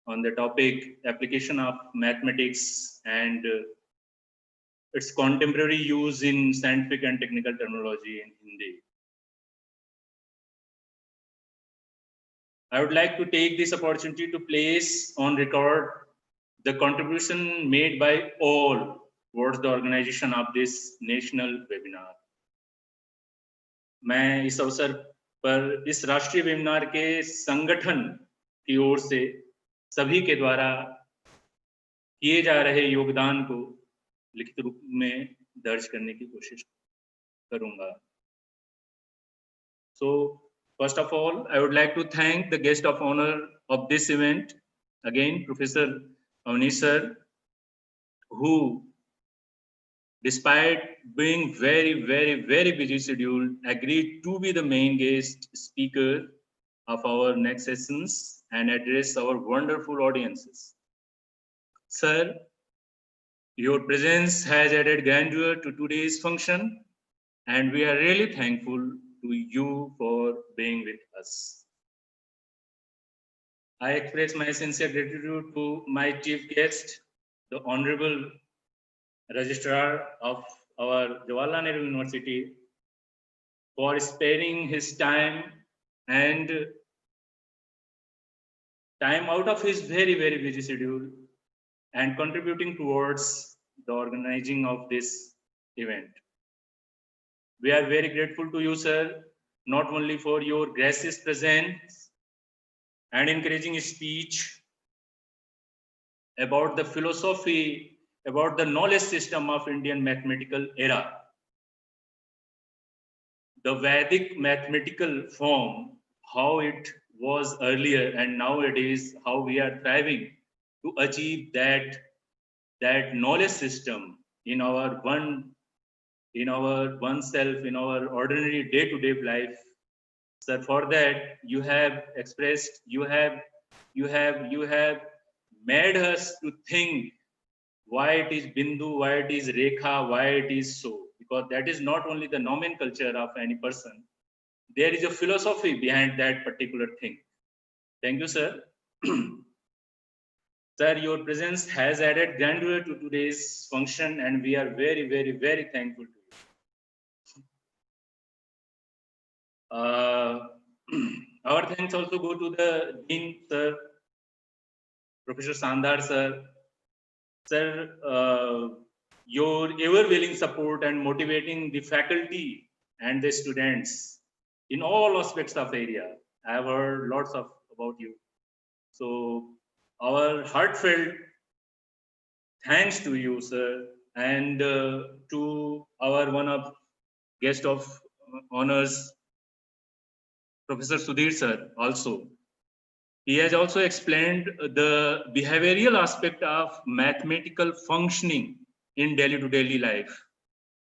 on the topic application of mathematics and its contemporary use in scientific and technical terminology in Hindi. I would like to take this opportunity to place on record the contribution made by all towards the organization of this national webinar. मैं इस अवसर पर इस राष्ट्रीय webinar के संगठन की ओर से सभी के द्वारा किए जा रहे योगदान को लिखित रूप में दर्ज करने की कोशिश करूंगा। So first of all, I would like to thank the guest of honor of this event, again Professor Avnish sir, who, despite being very busy schedule, agreed to be the main guest speaker of our next sessions and address our wonderful audiences. Sir, your presence has added grandeur to today's function, and we are really thankful to you for being with us. I express my sincere gratitude to my chief guest, the Honorable Registrar of our Jawaharlal Nehru University, for sparing his time and time out of his very busy schedule and contributing towards the organizing of this event. We are very grateful to you, sir, not only for your gracious presence and encouraging speech about the philosophy, about the knowledge system of Indian mathematical era. The Vedic mathematical form, how it was earlier and nowadays, how we are thriving to achieve that knowledge system in our oneself, in our ordinary day-to-day life. So for that, you have expressed, you have made us to think why it is Bindu, why it is Rekha, why it is so. Because that is not only the nomenclature of any person. There is a philosophy behind that particular thing. Thank you, sir. Sir, your presence has added grandeur to today's function, and we are very thankful to you. Our thanks also go to the Dean, sir, Professor Sandhar, sir. Sir, your ever-willing support and motivating the faculty and the students in all aspects of area. I have heard lots about you. So our heartfelt thanks to you, sir, and to our one of guest of honors, Professor Sudhir, sir, also. He has also explained the behavioral aspect of mathematical functioning in daily life.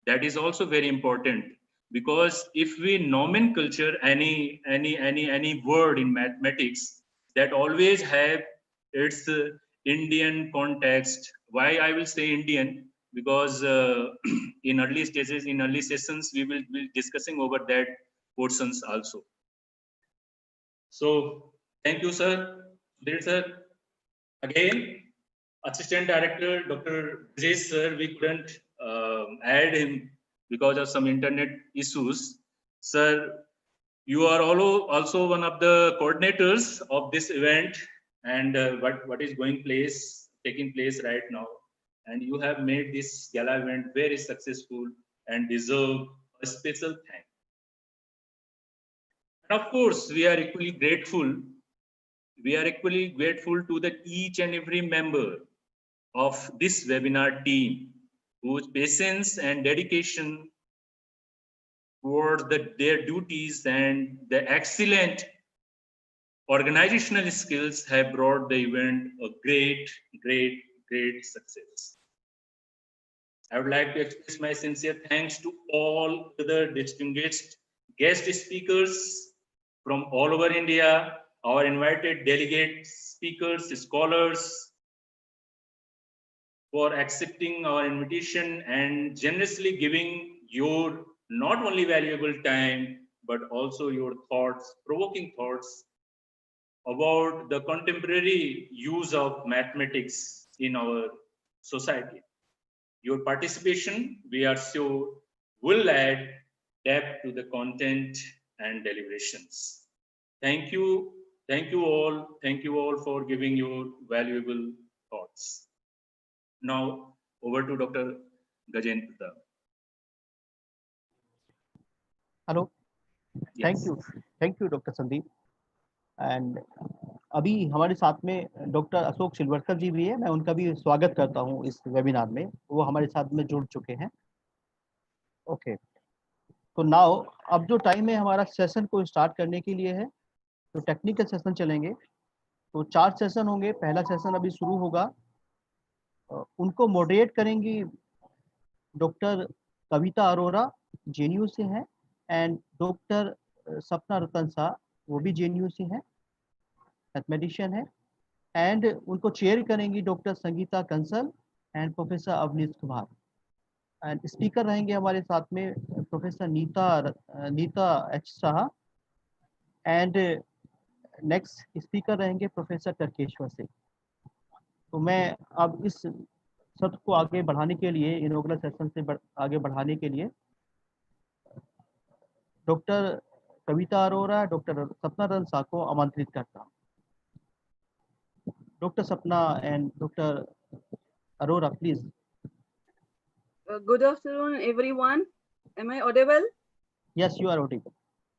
That is also very important, because if we nomenclature any word in mathematics, that always have its Indian context. Why I will say Indian? Because in early stages, in early sessions, we will be discussing over that portions also. So thank you, sir. Sudhir, sir. Again, Assistant Director Dr. Brajesh, sir, we couldn't add him because of some internet issues. Sir, you are also one of the coordinators of this event and what is taking place right now. And you have made this gala event very successful and deserve a special thank. And of course, we are equally grateful to each and every member of this webinar team, whose patience and dedication towards their duties and the excellent organizational skills have brought the event a great success. I would like to express my sincere thanks to all the distinguished guest speakers from all over India, our invited delegate speakers, scholars, for accepting our invitation and generously giving your not only valuable time, but also your thoughts, provoking thoughts about the contemporary use of mathematics in our society. Your participation, we are sure, will add depth to the content and deliberations. Thank you all for giving your valuable thoughts. Now over to Dr. Gajendra. Hello. Yes. Thank you Dr. Sandeep. And अभी हमारे साथ में doctor Ashok शिलवरकर जी भी है, मैं उनका भी स्वागत करता हूं इस वेबिनार में, वो हमारे साथ में जुड़ चुके हैं। ओके, तो नाउ अब जो टाइम है हमारा सेशन को स्टार्ट करने के लिए है, तो टेक्निकल सेशन चलेंगे, तो 4 सेशन होंगे। पहला सेशन अभी शुरू होगा उनको मॉडरेट करेंगी डॉक्टर कविता अरोरा, जेएनयू से हैं, एंड डॉक्टर सपना रतन शाह, वो भी जेएनयू से हैं, मैथमेटिशियन है। एंड उनको चेयर करेंगी doctor Sangeeta Kansal and professor Avnish Kumar. And speaker रहेंगे हमारे साथ में professor Neeta H Shah, and next speaker रहेंगे प्रोफेसर टरकेश्वर सिंह। तो मैं अब इस सत्र को आगे बढ़ाने के लिए, इनॉग्रल सेशन से आगे बढ़ाने के लिए डॉक्टर कविता अरोरा, डॉक्टर सपना रतन शाह को आमंत्रित करता हूँ। डॉक्टर सपना and doctor Arora, please. Good afternoon, everyone. Am I audible? Yes, you are audible.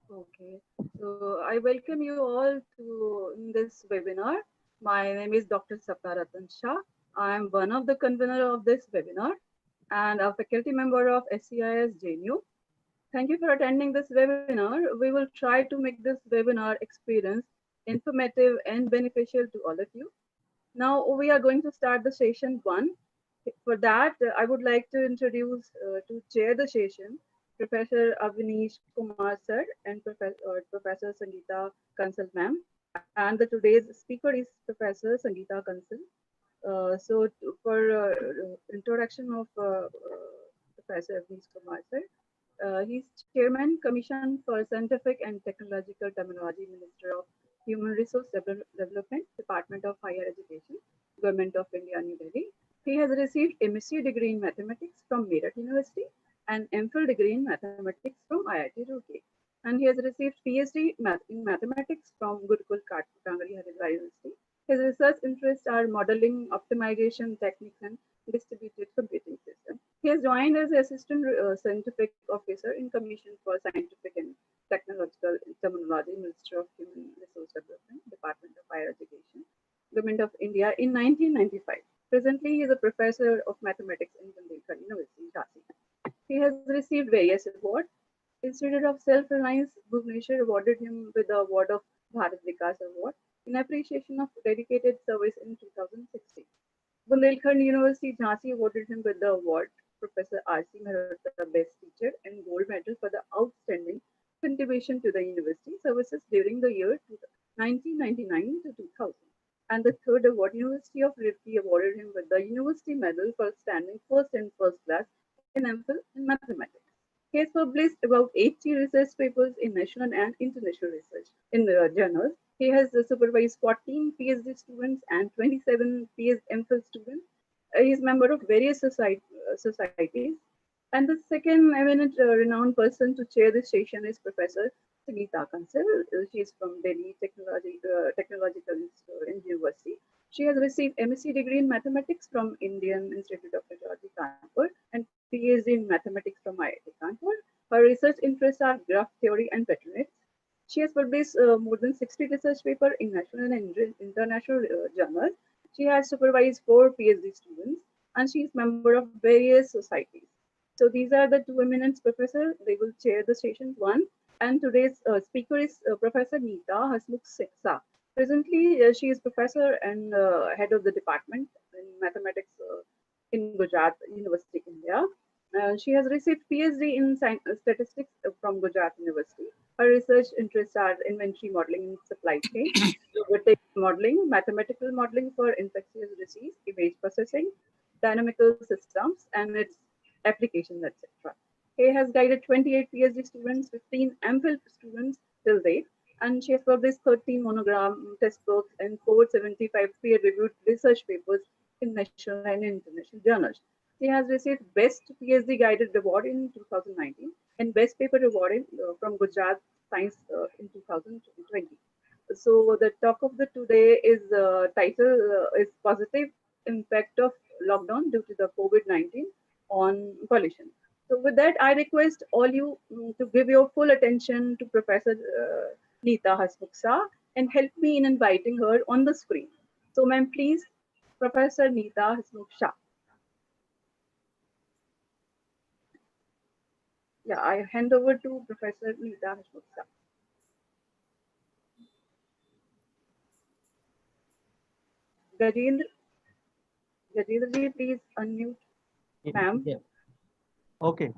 Okay. So I welcome you all to this webinar. My name is Dr. Sapna Ratan Shah. I am one of the convener of this webinar and a faculty member of SCIS JNU. Thank you for attending this webinar. We will try to make this webinar experience informative and beneficial to all of you. Now we are going to start the session 1. For that, I would like to introduce to chair the session, Professor Avnish Kumar sir and Professor Sangeeta Kansal ma'am. And today's speaker is Professor Sangeeta Kansal. So for introduction of Professor Avnish Kumar sir, he's Chairman, Commission for Scientific and Technological Terminology, Minister of Human Resource Development, Department of Higher Education, Government of India, New Delhi. He has received MSc degree in mathematics from Meerut University and MPhil degree in mathematics from IIT Roorkee. And he has received PhD in mathematics from Gurukul Katangari Haridwar University. His research interests are modeling, optimization techniques, and distributed computing systems. He has joined as Assistant Scientific Officer in Commission for Scientific and Technological Terminology, Minister of Human Resource Development, Department of Higher Education, Government of India in 1995. Presently, he is a professor of mathematics in Bundelkhand University, Jhansi. He has received various awards. Institute of Self-Reliance, Bhubaneswar awarded him with the award of Bharat Vikas Award in appreciation of dedicated service in 2016. Bundelkhand University, Jhansi awarded him with the award Professor R.C. Mehrotra Best Teacher and Gold Medal for the outstanding contribution to the university services during the year 1999 to 2000. And the third award, University of Roorkee awarded him with the University Medal for standing first and first class in MPhil in mathematics. He has published about 80 research papers in national and international research in the journals. He has supervised 14 PhD students and 27 MPhil students. He is member of various societies. And the second eminent renowned person to chair this session is Professor Sangeeta Kansal. She is from Delhi Technological University. She has received MSc degree in mathematics from Indian Institute of Technology, Kanpur, and PhD in mathematics from IIT Kanpur. Her research interests are graph theory and patterns. She has published more than 60 research papers in national and international journals. She has supervised 4 PhD students, and she is member of various societies. So these are the two eminent professors. They will chair the session 1. And today's speaker is Professor Neeta Hasmukh Shah. Presently, she is professor and head of the department in mathematics in Gujarat University, India. She has received PhD in statistics from Gujarat University. Her research interests are inventory modeling in supply chain, robotic modeling, mathematical modeling for infectious disease, image processing, dynamical systems, and its applications, etc. He has guided 28 PhD students, 15 MPhil students till date, and she has published 13 monogram textbooks and 475 peer-reviewed research papers in national and international journals. She has received Best PhD Guided Award in 2019 and Best Paper Award from Gujarat Science in 2020. So the talk of the today is title is Positive Impact of Lockdown due to the COVID-19 on pollution. So with that, I request all you to give your full attention to Professor Neeta Hasmukh Shah and help me in inviting her on the screen. So ma'am, please, Professor Neeta Hasmukh Shah. Yeah, I hand over to Professor Neeta Hasmukh Shah. Gajendra, Gajendra ji, please unmute. Ma'am. Yeah. Okay.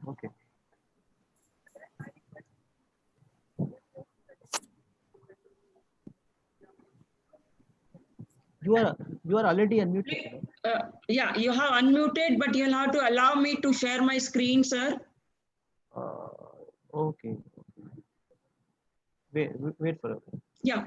You are already unmuted. Yeah, you have unmuted, but you'll have to allow me to share my screen, sir. Okay. Wait for it. Yeah.